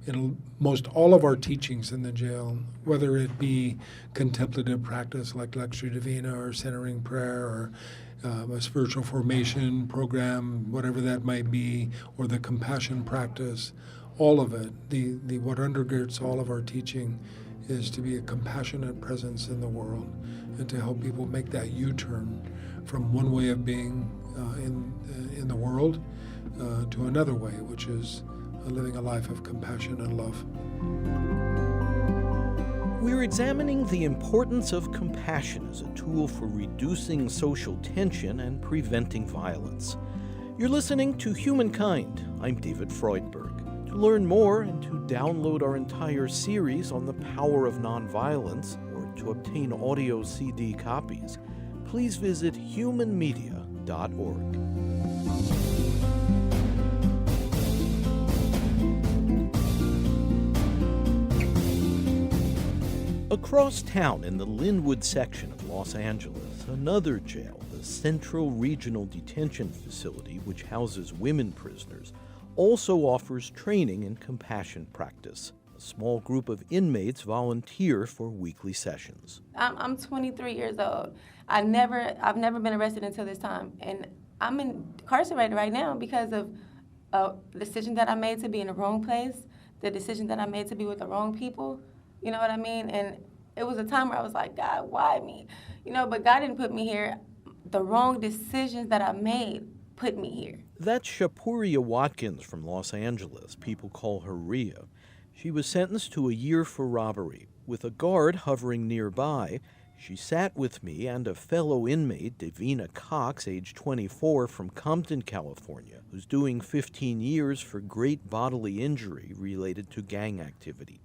in most all of our teachings in the jail, whether it be contemplative practice like Lectio Divina or centering prayer or a spiritual formation program, whatever that might be, or the compassion practice, all of it, what undergirds all of our teaching is to be a compassionate presence in the world and to help people make that U-turn from one way of being in the world to another way, which is living a life of compassion and love. We're examining the importance of compassion as a tool for reducing social tension and preventing violence. You're listening to Humankind. I'm David Freudberg. To learn more and to download our entire series on the power of nonviolence, or to obtain audio CD copies, please visit humanmedia.org. Across town in the Linwood section of Los Angeles, another jail, the Central Regional Detention Facility, which houses women prisoners, also offers training in compassion practice. A small group of inmates volunteer for weekly sessions. I'm 23 years old. I've never been arrested until this time, and I'm incarcerated right now because of the decision that I made to be in the wrong place, the decision that I made to be with the wrong people. You know what I mean? And it was a time where I was like, God, why me? But God didn't put me here. The wrong decisions that I made put me here. That's Shapuria Watkins from Los Angeles. People call her Rhea. She was sentenced to a year for robbery. With a guard hovering nearby, she sat with me and a fellow inmate, Davina Cox, age 24, from Compton, California, who's doing 15 years for great bodily injury related to gang activity.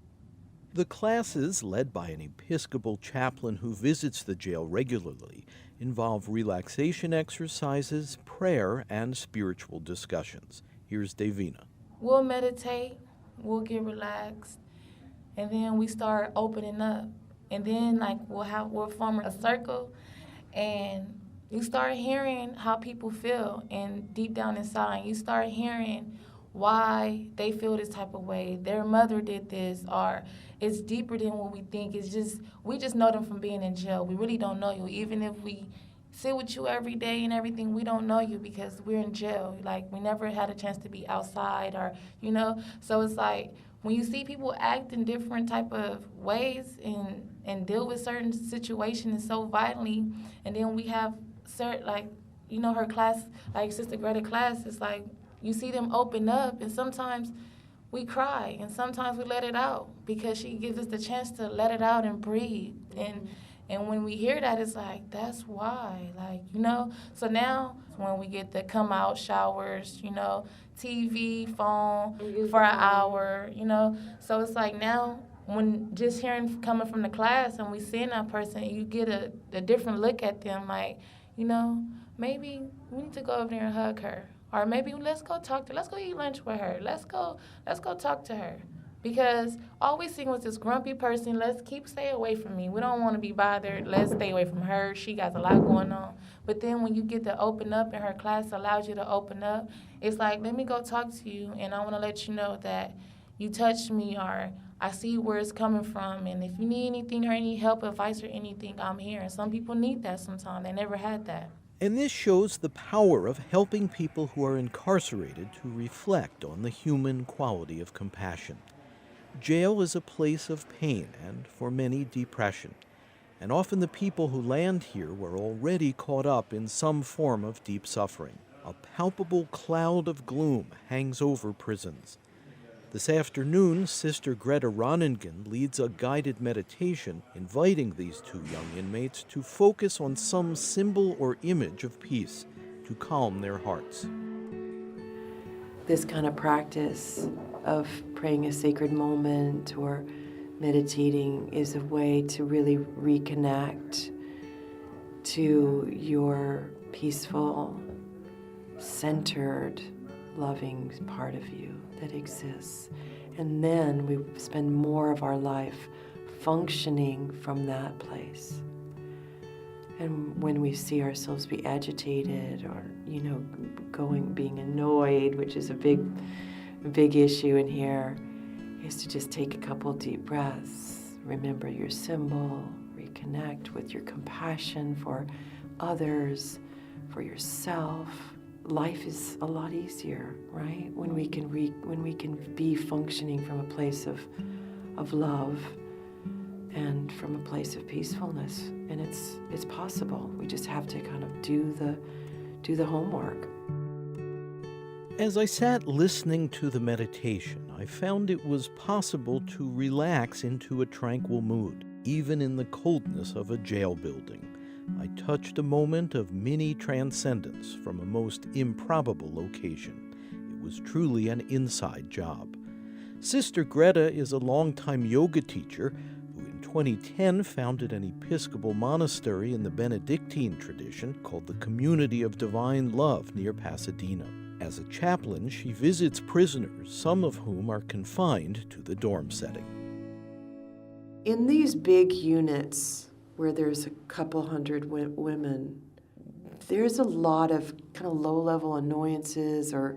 The classes, led by an Episcopal chaplain who visits the jail regularly, involve relaxation exercises, prayer, and spiritual discussions. Here's Davina. We'll meditate, we'll get relaxed, and then we start opening up. And then we'll form a circle, and you start hearing how people feel, and deep down inside, you start hearing why they feel this type of way. Their mother did this, or it's deeper than what we think. We just know them from being in jail. We really don't know you. Even if we sit with you every day and everything, we don't know you because we're in jail. Like, we never had a chance to be outside or, So it's like, when you see people act in different type of ways and deal with certain situations so violently, and then we have certain, her class, like Sister Greta class, it's like, you see them open up, and sometimes we cry, and sometimes we let it out because she gives us the chance to let it out and breathe. And when we hear that, it's like, that's why, So now when we get the come out showers, TV, phone for an hour, So it's like now when just hearing coming from the class and we seeing that person, you get a different look at them, like, maybe we need to go over there and hug her. Or maybe let's go eat lunch with her. Let's go talk to her. Because all we seen was this grumpy person. Let's stay away from me. We don't want to be bothered. Let's stay away from her. She got a lot going on. But then when you get to open up and her class allows you to open up, it's like, let me go talk to you, and I want to let you know that you touched me, or I see where it's coming from, and if you need anything or any help, advice, or anything, I'm here. And some people need that sometimes. They never had that. And this shows the power of helping people who are incarcerated to reflect on the human quality of compassion. Jail is a place of pain and, for many, depression. And often the people who land here were already caught up in some form of deep suffering. A palpable cloud of gloom hangs over prisons. This afternoon, Sister Greta Ronningen leads a guided meditation inviting these two young inmates to focus on some symbol or image of peace to calm their hearts. This kind of practice of praying a sacred moment or meditating is a way to really reconnect to your peaceful, centered, loving part of you that exists. And then we spend more of our life functioning from that place. And when we see ourselves be agitated or, being annoyed, which is a big issue in here, is to just take a couple deep breaths, remember your symbol, reconnect with your compassion for others, for yourself. Life is a lot easier, right? When we can be functioning from a place of love and from a place of peacefulness, and it's possible. We just have to kind of do the homework. As I sat listening to the meditation, I found it was possible to relax into a tranquil mood, even in the coldness of a jail building. I touched a moment of mini transcendence from a most improbable location. It was truly an inside job. Sister Greta is a longtime yoga teacher who in 2010 founded an Episcopal monastery in the Benedictine tradition called the Community of Divine Love near Pasadena. As a chaplain, she visits prisoners, some of whom are confined to the dorm setting. In these big units where there's a couple hundred women, there's a lot of kind of low-level annoyances or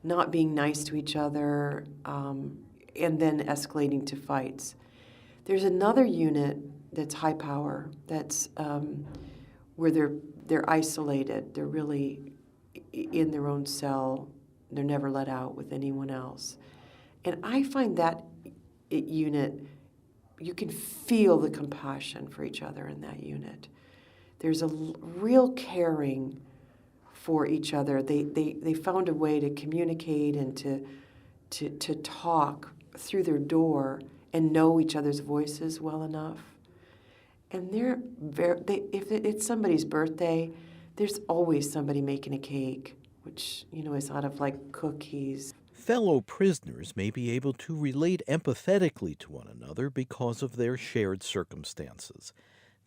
not being nice to each other, and then escalating to fights. There's another unit that's high power, that's where they're isolated. They're really in their own cell. They're never let out with anyone else. And I find that unit, you can feel the compassion for each other in that unit. There's a real caring for each other. They found a way to communicate and to talk through their door and know each other's voices well enough. And if it's somebody's birthday, there's always somebody making a cake, which, is out of like cookies. Fellow prisoners may be able to relate empathetically to one another because of their shared circumstances.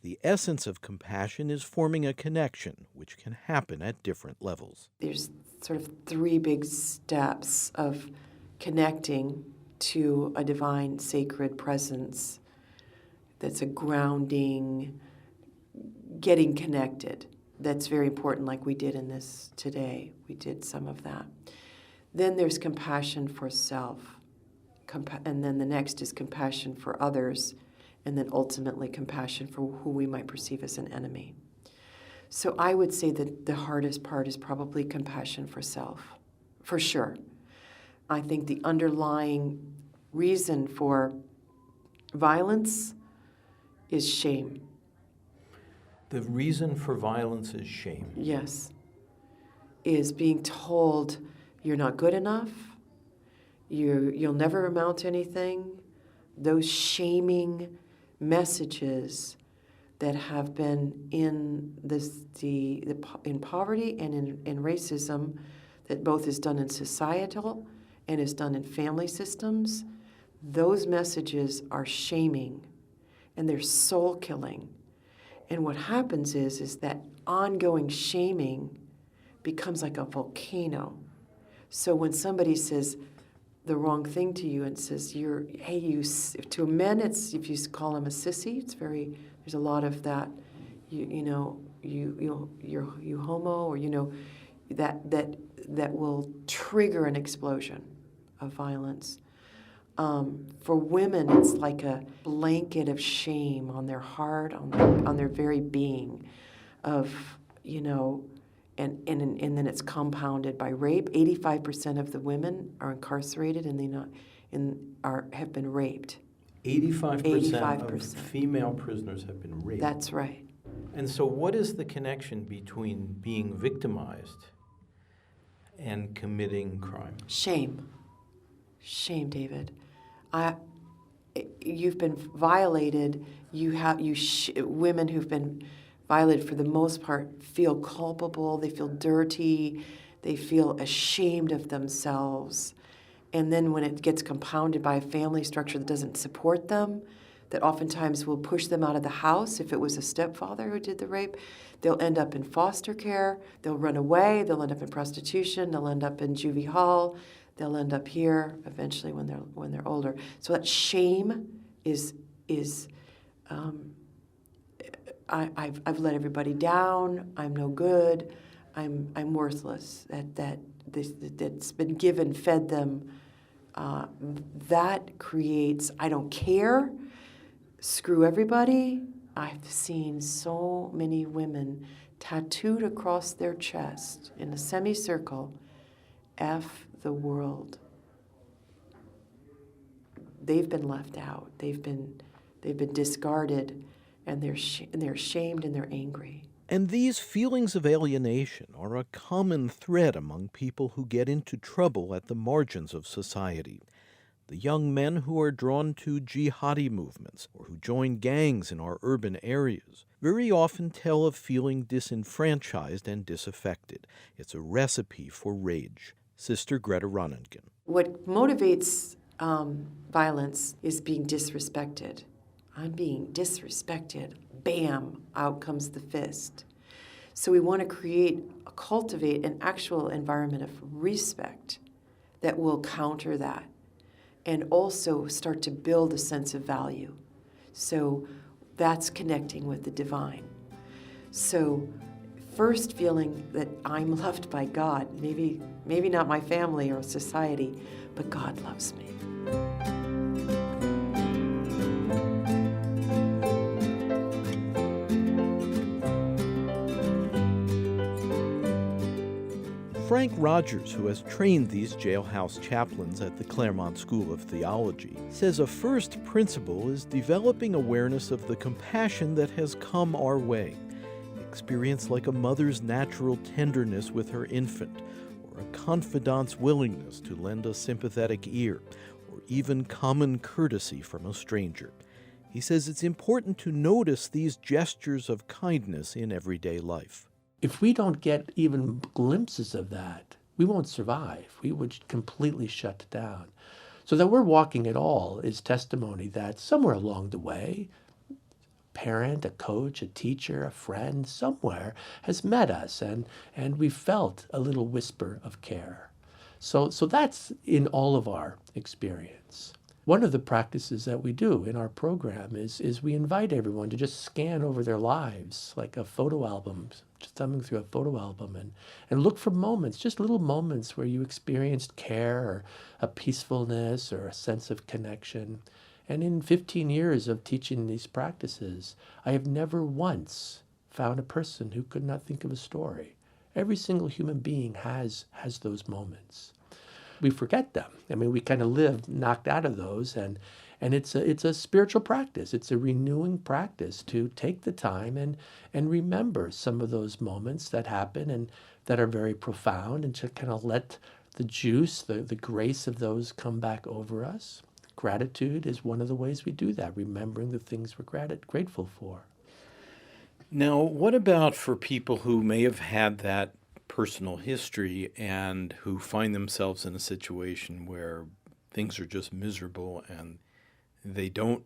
The essence of compassion is forming a connection, which can happen at different levels. There's sort of three big steps of connecting to a divine, sacred presence that's a grounding, getting connected. That's very important, like we did in this today. We did some of that. Then there's compassion for self. And then the next is compassion for others. And then ultimately compassion for who we might perceive as an enemy. So I would say that the hardest part is probably compassion for self, for sure. I think the underlying reason for violence is shame. The reason for violence is shame. Yes. Is being told you're not good enough, you'll never amount to anything. Those shaming messages that have been in in poverty and in racism, that both is done in societal and is done in family systems, those messages are shaming and they're soul killing. And what happens is that ongoing shaming becomes like a volcano. So when somebody says, the wrong thing to you and says, to a man, it's, if you call him a sissy, it's there's a lot of that, you homo, or, that will trigger an explosion of violence. For women, it's like a blanket of shame on their heart, on their very being, of, and then it's compounded by rape. 85% of the women are incarcerated and have been raped. 85% of female prisoners have been raped. That's right. And so what is the connection between being victimized and committing crime? Shame. Shame, David. You've been violated. Women who've been violated, for the most part, feel culpable. They feel dirty. They feel ashamed of themselves. And then when it gets compounded by a family structure that doesn't support them, that oftentimes will push them out of the house. If it was a stepfather who did the rape, they'll end up in foster care. They'll run away. They'll end up in prostitution. They'll end up in juvie hall. They'll end up here eventually when they're older. So that shame is I've let everybody down. I'm no good. I'm worthless. That's been given, fed them. That creates, I don't care. Screw everybody. I've seen so many women tattooed across their chest in a semicircle, F the world. They've been left out. They've been discarded, and they're ashamed and they're angry. And these feelings of alienation are a common thread among people who get into trouble at the margins of society. The young men who are drawn to jihadi movements or who join gangs in our urban areas very often tell of feeling disenfranchised and disaffected. It's a recipe for rage. Sister Greta Ronningen. What motivates violence is being disrespected. I'm being disrespected. Bam, out comes the fist. So we want to cultivate an actual environment of respect that will counter that, and also start to build a sense of value. So that's connecting with the divine. So first feeling that I'm loved by God, maybe not my family or society, but God loves me. Frank Rogers, who has trained these jailhouse chaplains at the Claremont School of Theology, says a first principle is developing awareness of the compassion that has come our way. Experience like a mother's natural tenderness with her infant, or a confidant's willingness to lend a sympathetic ear, or even common courtesy from a stranger. He says it's important to notice these gestures of kindness in everyday life. If we don't get even glimpses of that, we won't survive. We would completely shut down. So that we're walking at all is testimony that somewhere along the way, a parent, a coach, a teacher, a friend, somewhere has met us and we felt a little whisper of care. So that's in all of our experience. One of the practices that we do in our program is we invite everyone to just scan over their lives like a photo album, just thumbing through a photo album and look for moments, just little moments where you experienced care or a peacefulness or a sense of connection. And in 15 years of teaching these practices, I have never once found a person who could not think of a story. Every single human being has those moments. We forget them. I mean, we kind of live knocked out of those, and it's a spiritual practice. It's a renewing practice to take the time and remember some of those moments that happen and that are very profound, and to kind of let the juice, the grace of those come back over us. Gratitude is one of the ways we do that, remembering the things we're grateful for. Now, what about for people who may have had that personal history and who find themselves in a situation where things are just miserable and they don't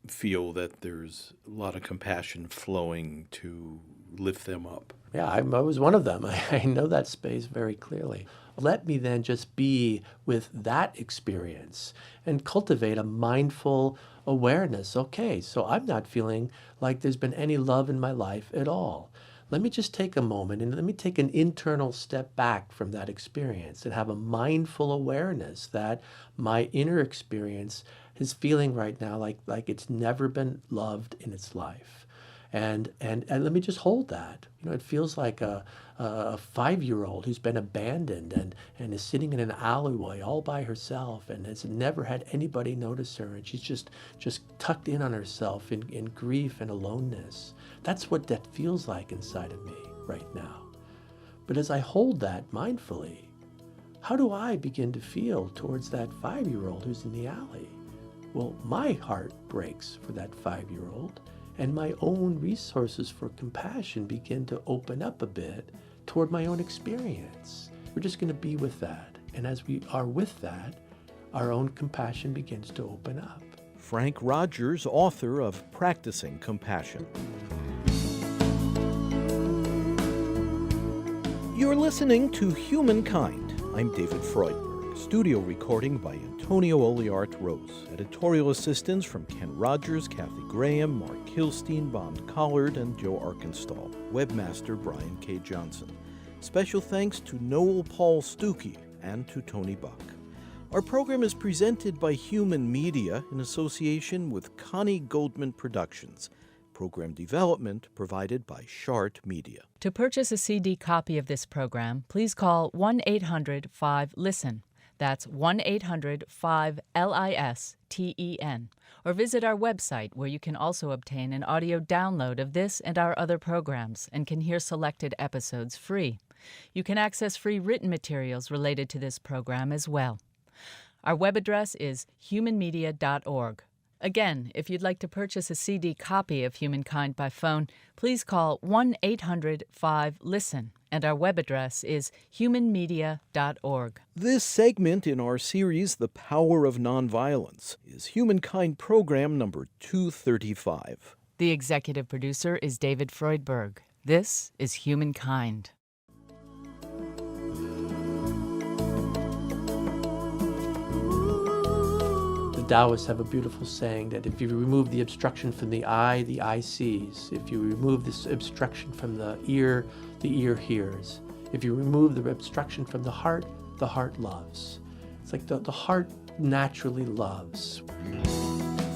feel that there's a lot of compassion flowing to lift them up? Yeah, I was one of them. I know that space very clearly. Let me then just be with that experience and cultivate a mindful awareness. Okay, so I'm not feeling like there's been any love in my life at all. Let me just take a moment and let me take an internal step back from that experience and have a mindful awareness that my inner experience is feeling right now like it's never been loved in its life. And let me just hold that. It feels like a 5-year-old who's been abandoned and is sitting in an alleyway all by herself and has never had anybody notice her, and she's just tucked in on herself in grief and aloneness. That's what that feels like inside of me right now. But as I hold that mindfully, how do I begin to feel towards that 5-year-old who's in the alley? Well, my heart breaks for that 5-year-old. And my own resources for compassion begin to open up a bit toward my own experience. We're just going to be with that. And as we are with that, our own compassion begins to open up. Frank Rogers, author of Practicing Compassion. You're listening to Humankind. I'm David Freudberg. Studio recording by Antonio Oliart Rose. Editorial assistance from Ken Rogers, Kathy Graham, Mark Kilstein, Bond Collard, and Joe Arkenstall. Webmaster Brian K. Johnson. Special thanks to Noel Paul Stuckey and to Tony Buck. Our program is presented by Human Media in association with Connie Goldman Productions. Program development provided by Shart Media. To purchase a CD copy of this program, please call 1-800-5-LISTEN. That's 1-800-5-LISTEN. Or visit our website, where you can also obtain an audio download of this and our other programs and can hear selected episodes free. You can access free written materials related to this program as well. Our web address is humanmedia.org. Again, if you'd like to purchase a CD copy of Humankind by phone, please call 1-800-5-LISTEN, and our web address is humanmedia.org. This segment in our series, The Power of Nonviolence, is Humankind Program number 235. The executive producer is David Freudberg. This is Humankind. Taoists have a beautiful saying that if you remove the obstruction from the eye sees. If you remove this obstruction from the ear hears. If you remove the obstruction from the heart loves. It's like the heart naturally loves.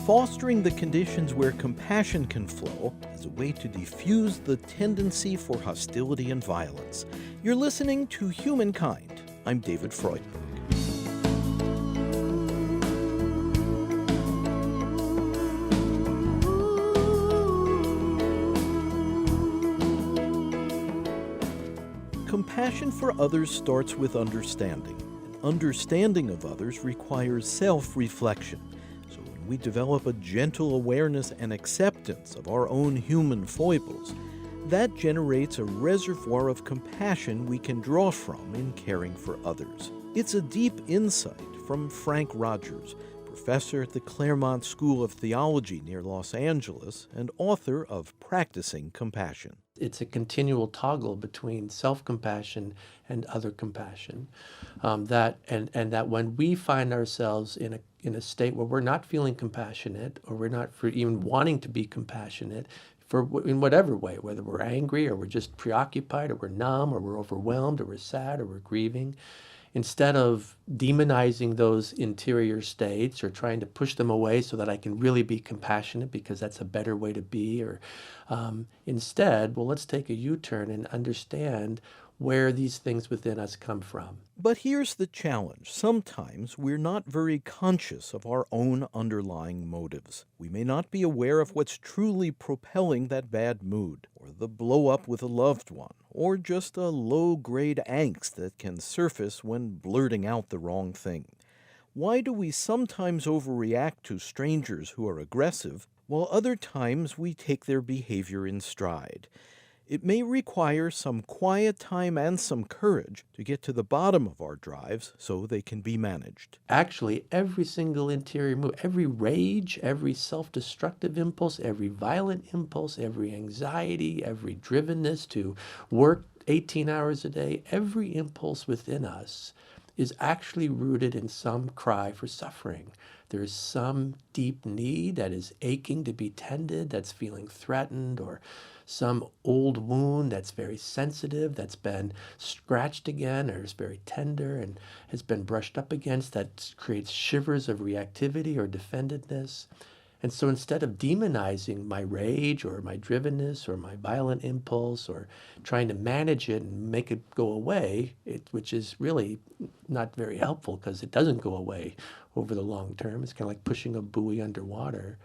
Fostering the conditions where compassion can flow is a way to diffuse the tendency for hostility and violence. You're listening to Humankind. I'm David Freudberg. Compassion for others starts with understanding. And understanding of others requires self-reflection. So when we develop a gentle awareness and acceptance of our own human foibles, that generates a reservoir of compassion we can draw from in caring for others. It's a deep insight from Frank Rogers, professor at the Claremont School of Theology near Los Angeles and author of Practicing Compassion. It's a continual toggle between self-compassion and other compassion. That when we find ourselves in a state where we're not feeling compassionate, or we're not even wanting to be compassionate, in whatever way, whether we're angry or we're just preoccupied or we're numb or we're overwhelmed or we're sad or we're grieving, instead of demonizing those interior states or trying to push them away so that I can really be compassionate because that's a better way to be, or instead, well, let's take a U-turn and understand where these things within us come from. But here's the challenge. Sometimes we're not very conscious of our own underlying motives. We may not be aware of what's truly propelling that bad mood, or the blow-up with a loved one, or just a low-grade angst that can surface when blurting out the wrong thing. Why do we sometimes overreact to strangers who are aggressive, while other times we take their behavior in stride? It may require some quiet time and some courage to get to the bottom of our drives so they can be managed. Actually, every single interior move, every rage, every self-destructive impulse, every violent impulse, every anxiety, every drivenness to work 18 hours a day, every impulse within us is actually rooted in some cry for suffering. There is some deep need that is aching to be tended, that's feeling threatened, or some old wound that's very sensitive, that's been scratched again, or is very tender and has been brushed up against, that creates shivers of reactivity or defendedness. And so instead of demonizing my rage or my drivenness or my violent impulse or trying to manage it and make it go away, which is really not very helpful because it doesn't go away over the long term. It's kind of like pushing a buoy underwater.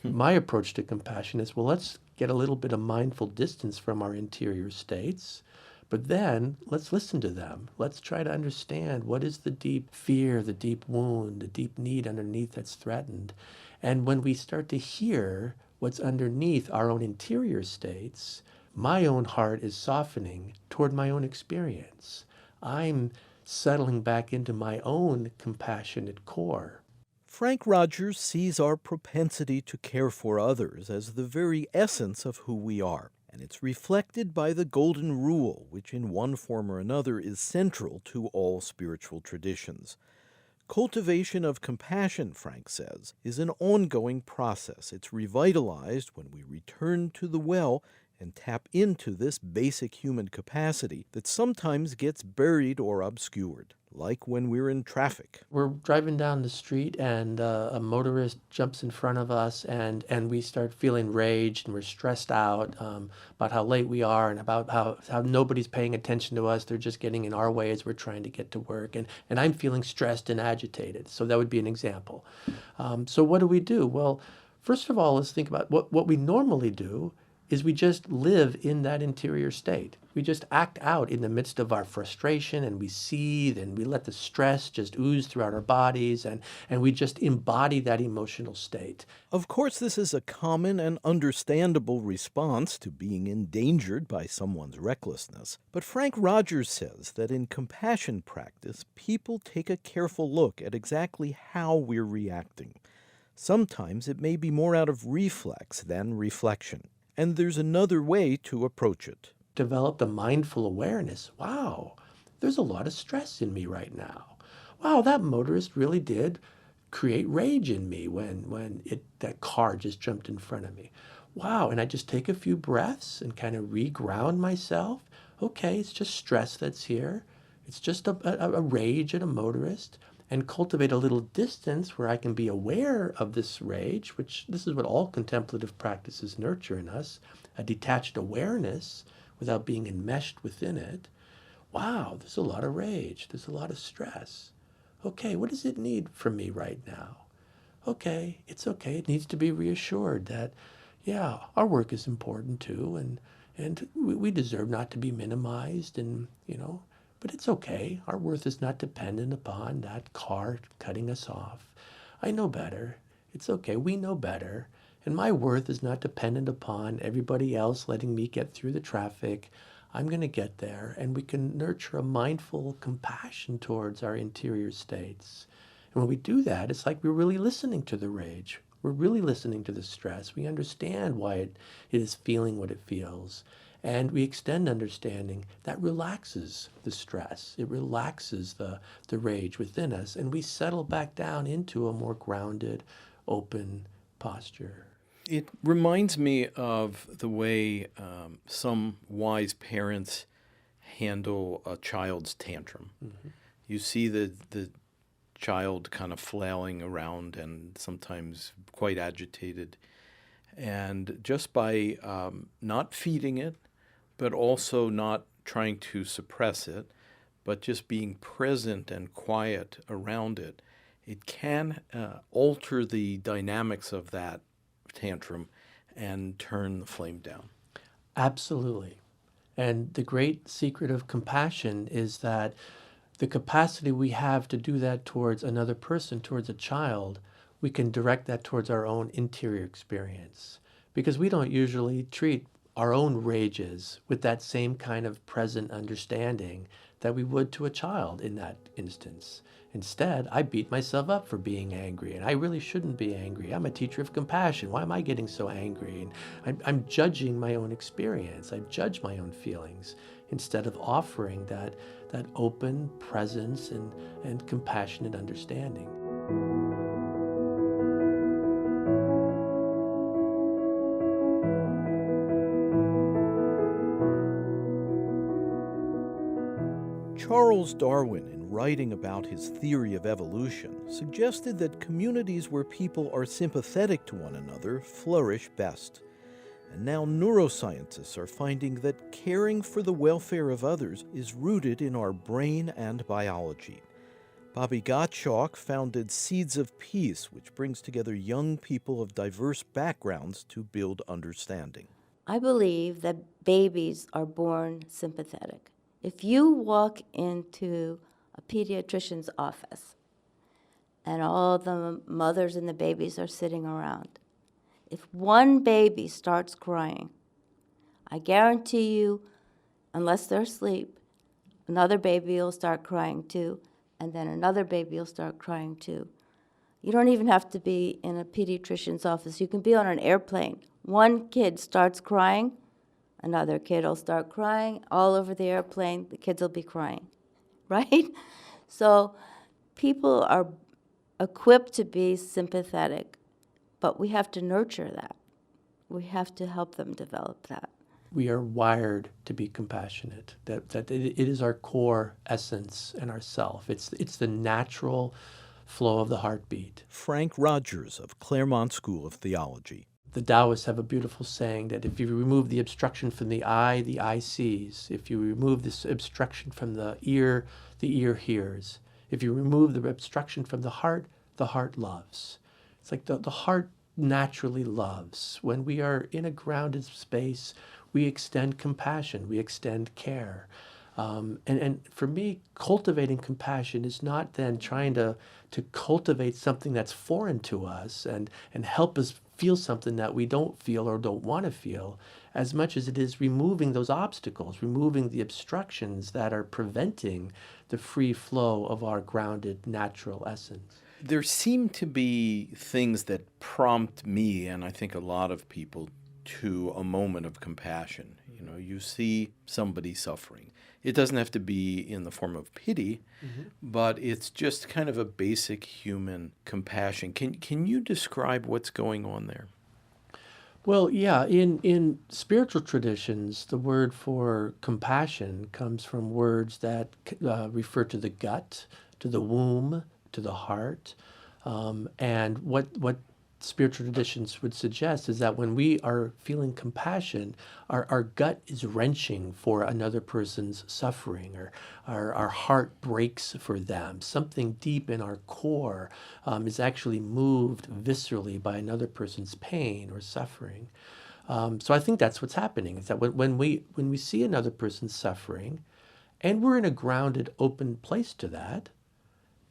My approach to compassion is, well, let's get a little bit of mindful distance from our interior states, but then let's listen to them. Let's try to understand what is the deep fear, the deep wound, the deep need underneath that's threatened. And when we start to hear what's underneath our own interior states, my own heart is softening toward my own experience. I'm settling back into my own compassionate core. Frank Rogers sees our propensity to care for others as the very essence of who we are, and it's reflected by the Golden Rule, which in one form or another is central to all spiritual traditions. Cultivation of compassion, Frank says, is an ongoing process. It's revitalized when we return to the well and tap into this basic human capacity that sometimes gets buried or obscured, like when we're in traffic. We're driving down the street and a motorist jumps in front of us and we start feeling rage and we're stressed out about how late we are and about how nobody's paying attention to us. They're just getting in our way as we're trying to get to work. And I'm feeling stressed and agitated. So that would be an example. So what do? Well, first of all, let's think about what we normally do is we just live in that interior state. We just act out in the midst of our frustration and we seethe and we let the stress just ooze throughout our bodies and we just embody that emotional state. Of course, this is a common and understandable response to being endangered by someone's recklessness. But Frank Rogers says that in compassion practice, people take a careful look at exactly how we're reacting. Sometimes it may be more out of reflex than reflection. And there's another way to approach it. Develop the mindful awareness. Wow, there's a lot of stress in me right now. Wow, that motorist really did create rage in me when that car just jumped in front of me. Wow, and I just take a few breaths and kind of re-ground myself. Okay, it's just stress that's here. It's just a rage at a motorist. And cultivate a little distance where I can be aware of this rage, which this is what all contemplative practices nurture in us, a detached awareness without being enmeshed within it. Wow, there's a lot of rage. There's a lot of stress. Okay, what does it need from me right now? Okay, it's okay. It needs to be reassured that, yeah, our work is important too, and we deserve not to be minimized, and, but it's okay. Our worth is not dependent upon that car cutting us off. I know better. It's okay. We know better. And my worth is not dependent upon everybody else letting me get through the traffic. I'm going to get there. And we can nurture a mindful compassion towards our interior states. And when we do that, it's like we're really listening to the rage. We're really listening to the stress. We understand why it is feeling what it feels. And we extend understanding that relaxes the stress. It relaxes the rage within us. And we settle back down into a more grounded, open posture. It reminds me of the way some wise parents handle a child's tantrum. Mm-hmm. You see the child kind of flailing around and sometimes quite agitated. And just by not feeding it, but also not trying to suppress it, but just being present and quiet around it, it can alter the dynamics of that tantrum and turn the flame down. Absolutely. And the great secret of compassion is that the capacity we have to do that towards another person, towards a child, we can direct that towards our own interior experience. Because we don't usually treat our own rages with that same kind of present understanding that we would to a child in that instance. Instead, I beat myself up for being angry, and I really shouldn't be angry. I'm a teacher of compassion. Why am I getting so angry? And I'm judging my own experience. I judge my own feelings instead of offering that open presence and compassionate understanding. Charles Darwin, in writing about his theory of evolution, suggested that communities where people are sympathetic to one another flourish best. And now neuroscientists are finding that caring for the welfare of others is rooted in our brain and biology. Bobby Gottschalk founded Seeds of Peace, which brings together young people of diverse backgrounds to build understanding. I believe that babies are born sympathetic. If you walk into a pediatrician's office and all the mothers and the babies are sitting around, if one baby starts crying, I guarantee you, unless they're asleep, another baby will start crying too, and then another baby will start crying too. You don't even have to be in a pediatrician's office. You can be on an airplane. One kid starts crying, another kid will start crying. All over the airplane, the kids will be crying, right? So people are equipped to be sympathetic, but we have to nurture that. We have to help them develop that. We are wired to be compassionate, that it is our core essence and our self. It's the natural flow of the heartbeat. Frank Rogers of Claremont School of Theology. The Taoists have a beautiful saying that if you remove the obstruction from the eye sees. If you remove this obstruction from the ear hears. If you remove the obstruction from the heart loves. It's like the heart naturally loves. When we are in a grounded space, we extend compassion, we extend care. And for me, cultivating compassion is not then trying to cultivate something that's foreign to us and help us feel something that we don't feel or don't want to feel, as much as it is removing those obstacles, removing the obstructions that are preventing the free flow of our grounded natural essence. There seem to be things that prompt me, and I think a lot of people, to a moment of compassion. You know, you see somebody suffering. It doesn't have to be in the form of pity, but it's just kind of a basic human compassion. Can you describe what's going on there? Well, yeah, in spiritual traditions, the word for compassion comes from words that refer to the gut, to the womb, to the heart. And what spiritual traditions would suggest is that when we are feeling compassion, our gut is wrenching for another person's suffering, or our heart breaks for them. Something deep in our core is actually moved viscerally by another person's pain or suffering. So I think that's what's happening, is that when we see another person suffering, and we're in a grounded, open place to that,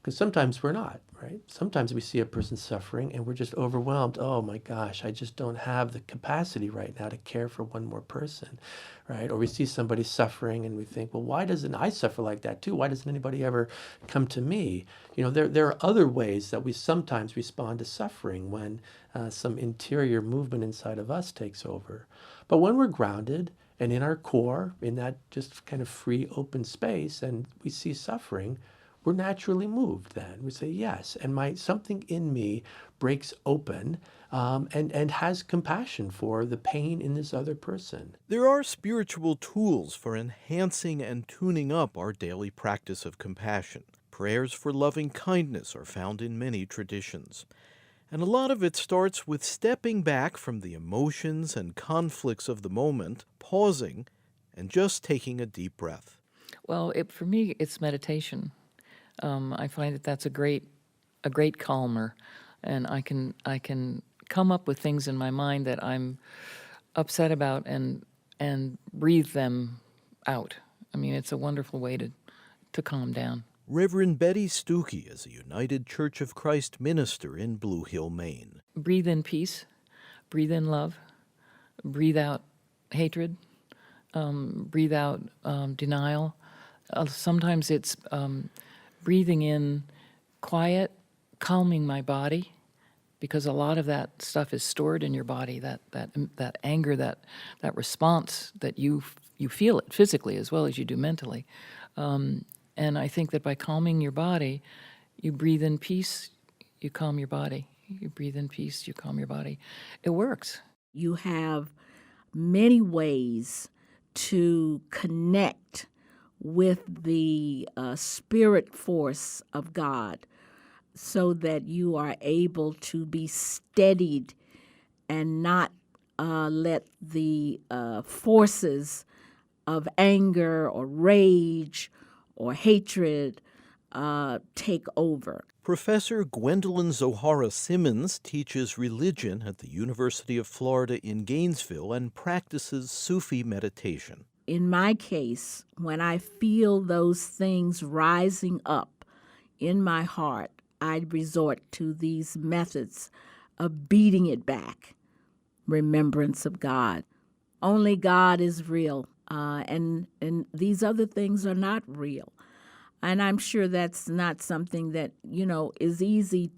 because sometimes we're not, right? Sometimes we see a person suffering and we're just overwhelmed. Oh my gosh, I just don't have the capacity right now to care for one more person, right? Or we see somebody suffering and we think, well, why doesn't I suffer like that too? Why doesn't anybody ever come to me? You know, there are other ways that we sometimes respond to suffering when some interior movement inside of us takes over. But when we're grounded and in our core, in that just kind of free, open space, and we see suffering, we're naturally moved then. We say, yes, and something in me breaks open and has compassion for the pain in this other person. There are spiritual tools for enhancing and tuning up our daily practice of compassion. Prayers for loving kindness are found in many traditions. And a lot of it starts with stepping back from the emotions and conflicts of the moment, pausing, and just taking a deep breath. Well, for me, it's meditation. I find that that's a great calmer, and I can come up with things in my mind that I'm upset about and breathe them out. I mean, it's a wonderful way to calm down. Reverend Betty Stuckey is a United Church of Christ minister in Blue Hill, Maine. Breathe in peace, breathe in love, breathe out hatred, breathe out denial. Sometimes it's breathing in quiet, calming my body, because a lot of that stuff is stored in your body, that anger, that response, that you feel it physically as well as you do mentally. And I think that by calming your body, you breathe in peace, you calm your body. You breathe in peace, you calm your body. It works. You have many ways to connect with the spirit force of God so that you are able to be steadied and not let the forces of anger or rage or hatred take over. Professor Gwendolyn Zohara Simmons teaches religion at the University of Florida in Gainesville and practices Sufi meditation. In my case, when I feel those things rising up in my heart, I resort to these methods of beating it back. Remembrance of God. Only God is real, and these other things are not real. And I'm sure that's not something that, is easy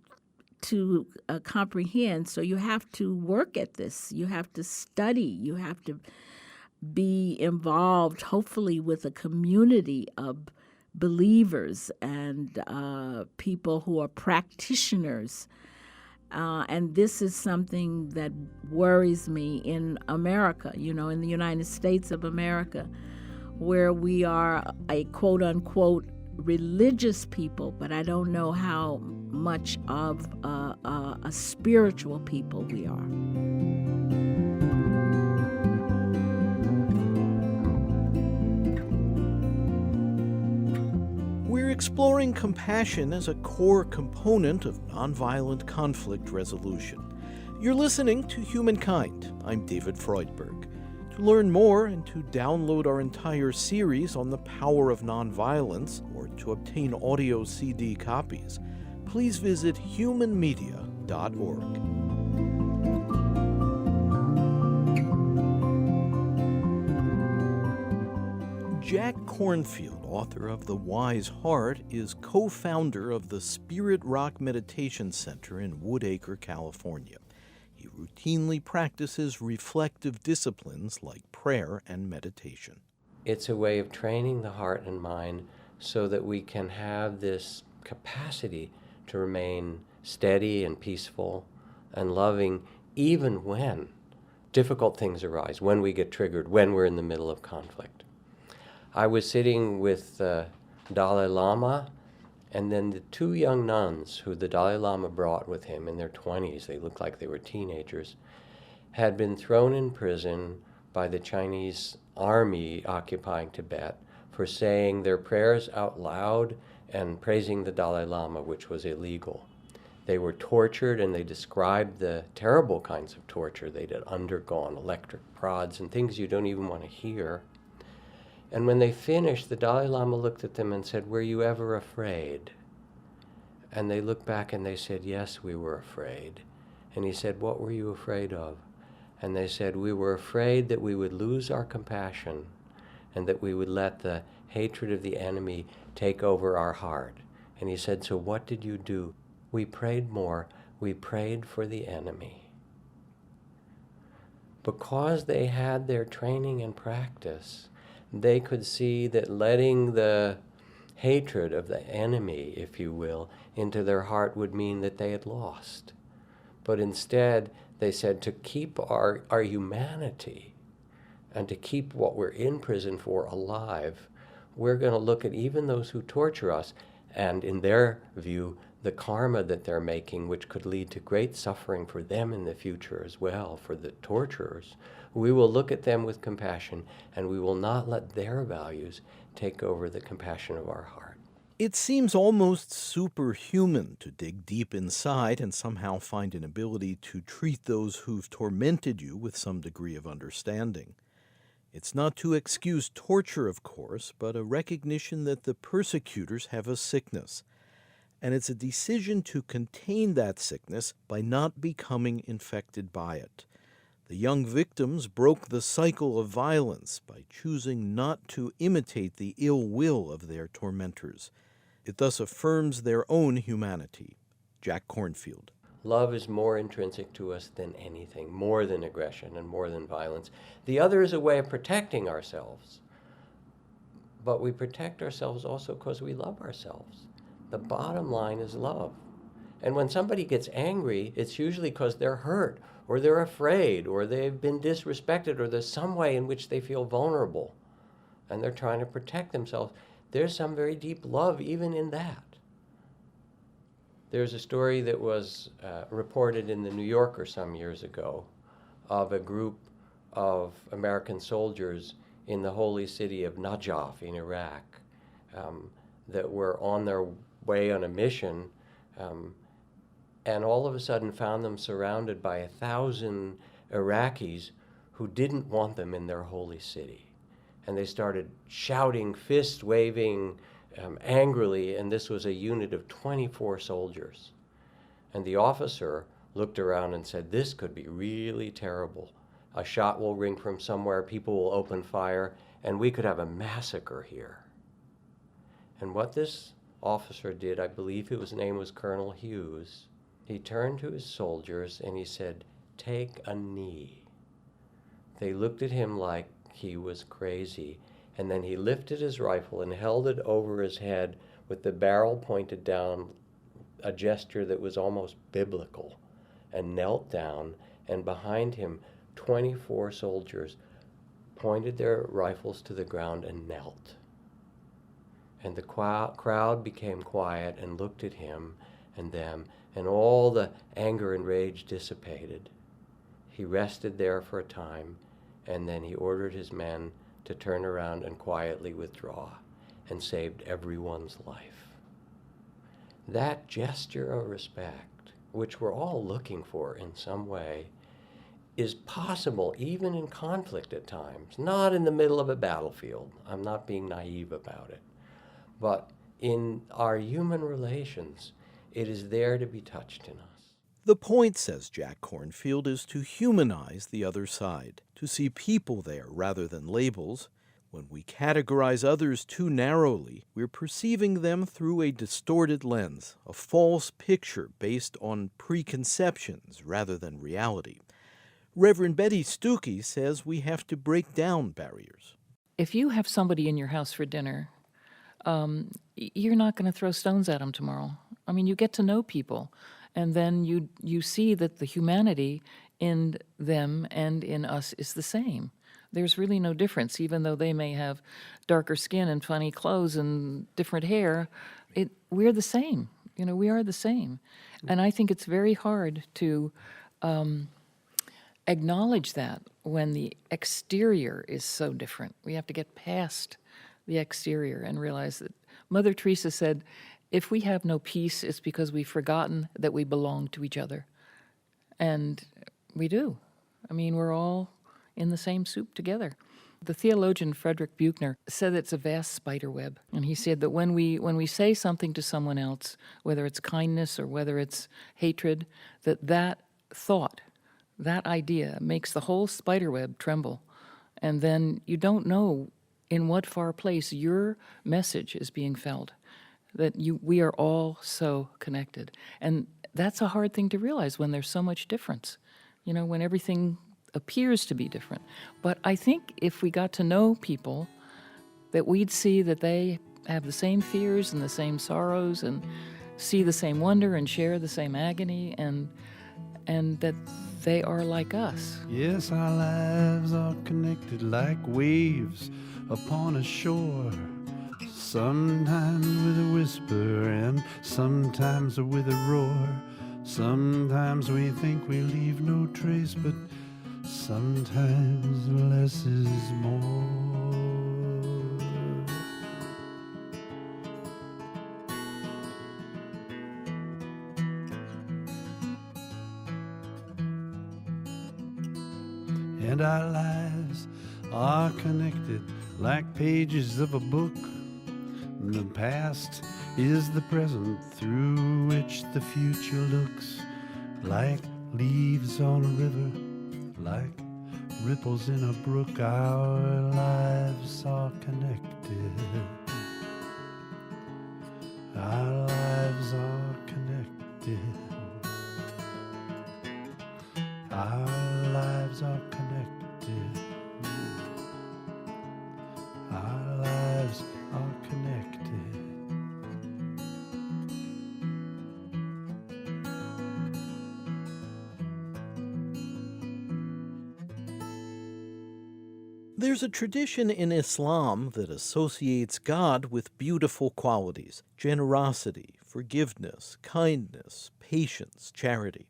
to comprehend. So you have to work at this. You have to study. You have to be involved, hopefully, with a community of believers and people who are practitioners. And this is something that worries me in America, in the United States of America, where we are a quote-unquote religious people, but I don't know how much of a spiritual people we are. We're exploring compassion as a core component of nonviolent conflict resolution. You're listening to Humankind. I'm David Freudberg. To learn more and to download our entire series on the power of nonviolence, or to obtain audio CD copies, please visit humanmedia.org. Jack Kornfield, author of The Wise Heart, is co-founder of the Spirit Rock Meditation Center in Woodacre, California. He routinely practices reflective disciplines like prayer and meditation. It's a way of training the heart and mind so that we can have this capacity to remain steady and peaceful and loving even when difficult things arise, when we get triggered, when we're in the middle of conflict. I was sitting with Dalai Lama and then the two young nuns who the Dalai Lama brought with him in their 20s, they looked like they were teenagers, had been thrown in prison by the Chinese army occupying Tibet for saying their prayers out loud and praising the Dalai Lama, which was illegal. They were tortured, and they described the terrible kinds of torture they'd undergone, electric prods and things you don't even want to hear. And when they finished, the Dalai Lama looked at them and said, "Were you ever afraid?" And they looked back and they said, "Yes, we were afraid." And he said, "What were you afraid of?" And they said, "We were afraid that we would lose our compassion and that we would let the hatred of the enemy take over our heart." And he said, "So what did you do?" "We prayed more. We prayed for the enemy." Because they had their training and practice, they could see that letting the hatred of the enemy, if you will, into their heart would mean that they had lost. But instead, they said, to keep our humanity and to keep what we're in prison for alive, we're going to look at even those who torture us, and in their view, the karma that they're making, which could lead to great suffering for them in the future as well, for the torturers. We will look at them with compassion, and we will not let their values take over the compassion of our heart. It seems almost superhuman to dig deep inside and somehow find an ability to treat those who've tormented you with some degree of understanding. It's not to excuse torture, of course, but a recognition that the persecutors have a sickness. And it's a decision to contain that sickness by not becoming infected by it. The young victims broke the cycle of violence by choosing not to imitate the ill will of their tormentors. It thus affirms their own humanity. Jack Cornfield. Love is more intrinsic to us than anything, more than aggression and more than violence. The other is a way of protecting ourselves. But we protect ourselves also because we love ourselves. The bottom line is love. And when somebody gets angry, it's usually because they're hurt, or they're afraid, or they've been disrespected, or there's some way in which they feel vulnerable, and they're trying to protect themselves. There's some very deep love even in that. There's a story that was reported in the New Yorker some years ago of a group of American soldiers in the holy city of Najaf in Iraq that were on their way on a mission and all of a sudden found them surrounded by 1,000 Iraqis who didn't want them in their holy city. And they started shouting, fist waving angrily, and this was a unit of 24 soldiers. And the officer looked around and said, this could be really terrible. A shot will ring from somewhere, people will open fire, and we could have a massacre here. And what this officer did, I believe his name was Colonel Hughes, he turned to his soldiers and he said, take a knee. They looked at him like he was crazy, and then he lifted his rifle and held it over his head with the barrel pointed down, a gesture that was almost biblical, and knelt down, and behind him 24 soldiers pointed their rifles to the ground and knelt. And the crowd became quiet and looked at him and them, and all the anger and rage dissipated. He rested there for a time, and then he ordered his men to turn around and quietly withdraw, and saved everyone's life. That gesture of respect, which we're all looking for in some way, is possible even in conflict at times, not in the middle of a battlefield. I'm not being naive about it. But in our human relations, it is there to be touched in us. The point, says Jack Cornfield, is to humanize the other side, to see people there rather than labels. When we categorize others too narrowly, we're perceiving them through a distorted lens, a false picture based on preconceptions rather than reality. Reverend Betty Stuckey says we have to break down barriers. If you have somebody in your house for dinner, you're not going to throw stones at them tomorrow. I mean, you get to know people, and then you see that the humanity in them and in us is the same. There's really no difference, even though they may have darker skin and funny clothes and different hair. We're the same. You know, we are the same. And I think it's very hard to acknowledge that when the exterior is so different. We have to get past the exterior and realize that Mother Teresa said, if we have no peace, it's because we've forgotten that we belong to each other. And we do. I mean, we're all in the same soup together. The theologian Frederick Buechner said it's a vast spider web. And he said that when we say something to someone else, whether it's kindness or whether it's hatred, that thought, that idea makes the whole spider web tremble. And then you don't know in what far place your message is being felt, that we are all so connected. And that's a hard thing to realize when there's so much difference, you know, when everything appears to be different. But I think if we got to know people, that we'd see that they have the same fears and the same sorrows and see the same wonder and share the same agony, and that they are like us. Yes, our lives are connected like waves upon a shore, sometimes with a whisper and sometimes with a roar. Sometimes we think we leave no trace, but sometimes less is more. And our lives are connected like pages of a book. The past is the present through which the future looks, like leaves on a river Like ripples in a brook, our lives are connected. Our lives are connected. Our lives are connected. Our lives are connected. There's a tradition in Islam that associates God with beautiful qualities: generosity, forgiveness, kindness, patience, charity.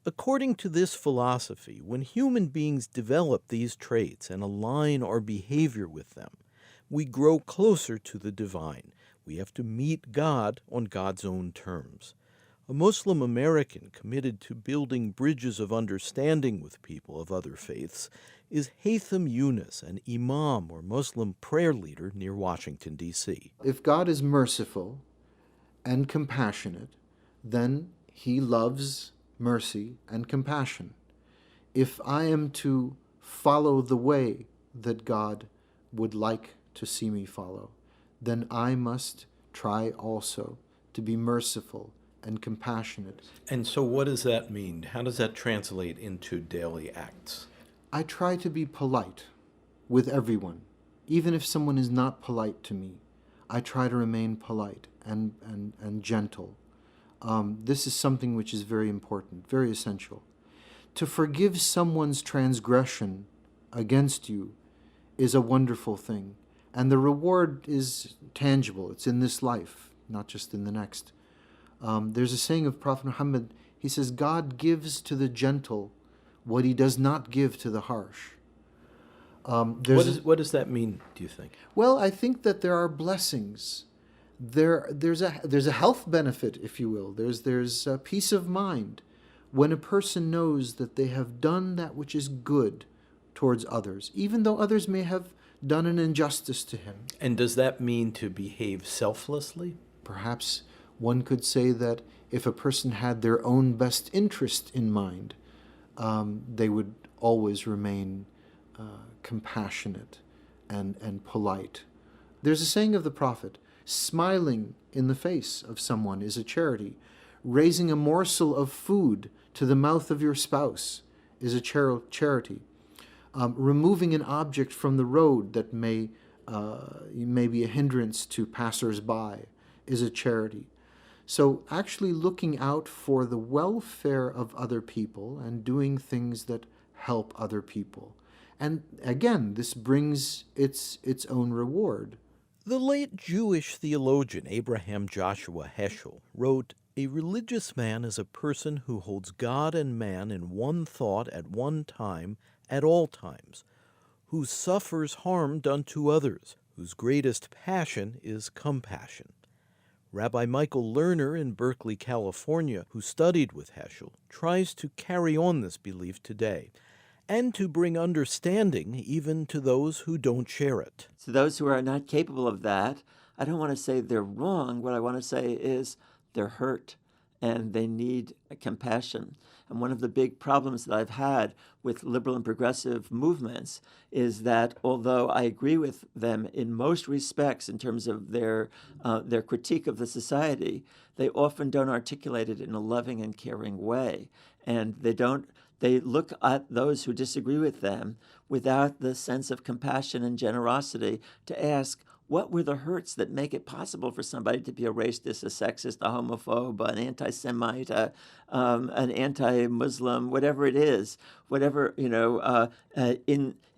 According to this philosophy, when human beings develop these traits and align our behavior with them, we grow closer to the divine. We have to meet God on God's own terms. A Muslim American committed to building bridges of understanding with people of other faiths is Haytham Yunus, an imam or Muslim prayer leader near Washington, D.C. If God is merciful and compassionate, then he loves mercy and compassion. If I am to follow the way that God would like to see me follow, then I must try also to be merciful and compassionate. And so what does that mean? How does that translate into daily acts? I try to be polite with everyone. Even if someone is not polite to me, I try to remain polite and gentle. This is something which is very important, very essential. To forgive someone's transgression against you is a wonderful thing. And the reward is tangible. It's in this life, not just in the next. There's a saying of Prophet Muhammad. He says, God gives to the gentle what he does not give to the harsh. What does that mean, do you think? Well, I think that there are blessings. There's a health benefit, if you will. There's a peace of mind when a person knows that they have done that which is good towards others, even though others may have done an injustice to him. And does that mean to behave selflessly? Perhaps one could say that if a person had their own best interest in mind, they would always remain compassionate and polite. There's a saying of the Prophet, smiling in the face of someone is a charity. Raising a morsel of food to the mouth of your spouse is a charity. Removing an object from the road that may be a hindrance to passers-by is a charity. So actually looking out for the welfare of other people and doing things that help other people. And again, this brings its own reward. The late Jewish theologian Abraham Joshua Heschel wrote, "A religious man is a person who holds God and man in one thought at one time, at all times, who suffers harm done to others, whose greatest passion is compassion." Rabbi Michael Lerner in Berkeley, California, who studied with Heschel, tries to carry on this belief today and to bring understanding even to those who don't share it. So those who are not capable of that, I don't want to say they're wrong. What I want to say is they're hurt and they need compassion. And one of the big problems that I've had with liberal and progressive movements is that although I agree with them in most respects in terms of their critique of the society, they often don't articulate it in a loving and caring way. And they look at those who disagree with them without the sense of compassion and generosity to ask, what were the hurts that make it possible for somebody to be a racist, a sexist, a homophobe, an anti-Semite, an anti-Muslim, whatever it is,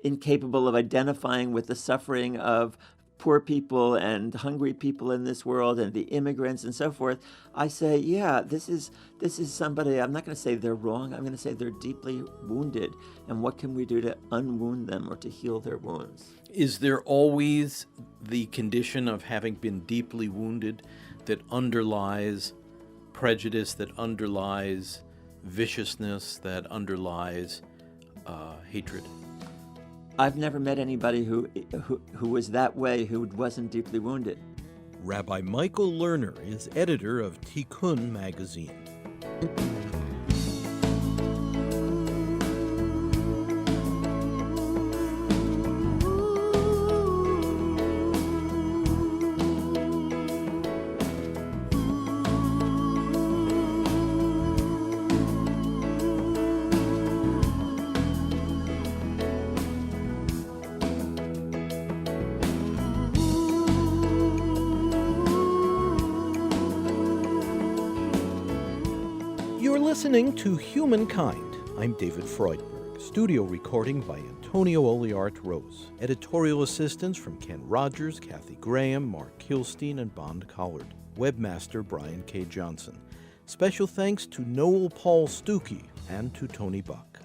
incapable of identifying with the suffering of poor people and hungry people in this world and the immigrants and so forth. I say, yeah, this is somebody, I'm not going to say they're wrong, I'm going to say they're deeply wounded. And what can we do to unwound them or to heal their wounds? Is there always the condition of having been deeply wounded that underlies prejudice, that underlies viciousness, that underlies hatred? I've never met anybody who was that way who wasn't deeply wounded. Rabbi Michael Lerner is editor of Tikkun magazine. listening to Humankind. I'm David Freudberg. Studio recording by Antonio Oliart Rose. Editorial assistance from Ken Rogers, Kathy Graham, Mark Kilstein, and Bond Collard. Webmaster Brian K. Johnson. Special thanks to Noel Paul Stuckey and to Tony Buck.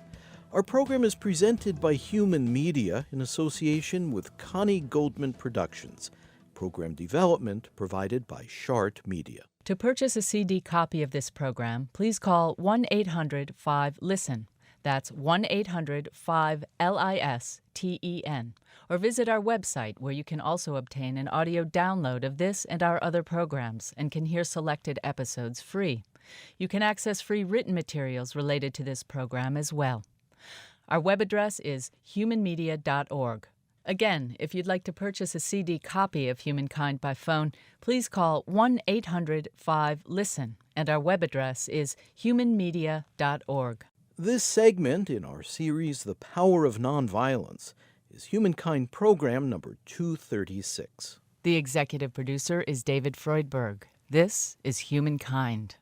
Our program is presented by Human Media in association with Connie Goldman Productions. Program development provided by Shart Media. To purchase a CD copy of this program, please call 1-800-5LISTEN. That's 1-800-5LISTEN. Or visit our website, where you can also obtain an audio download of this and our other programs and can hear selected episodes free. You can access free written materials related to this program as well. Our web address is humanmedia.org. Again, if you'd like to purchase a CD copy of Humankind by phone, please call 1-800-5LISTEN, and our web address is humanmedia.org. This segment in our series, The Power of Nonviolence, is Humankind Program number 236. The executive producer is David Freudberg. This is Humankind.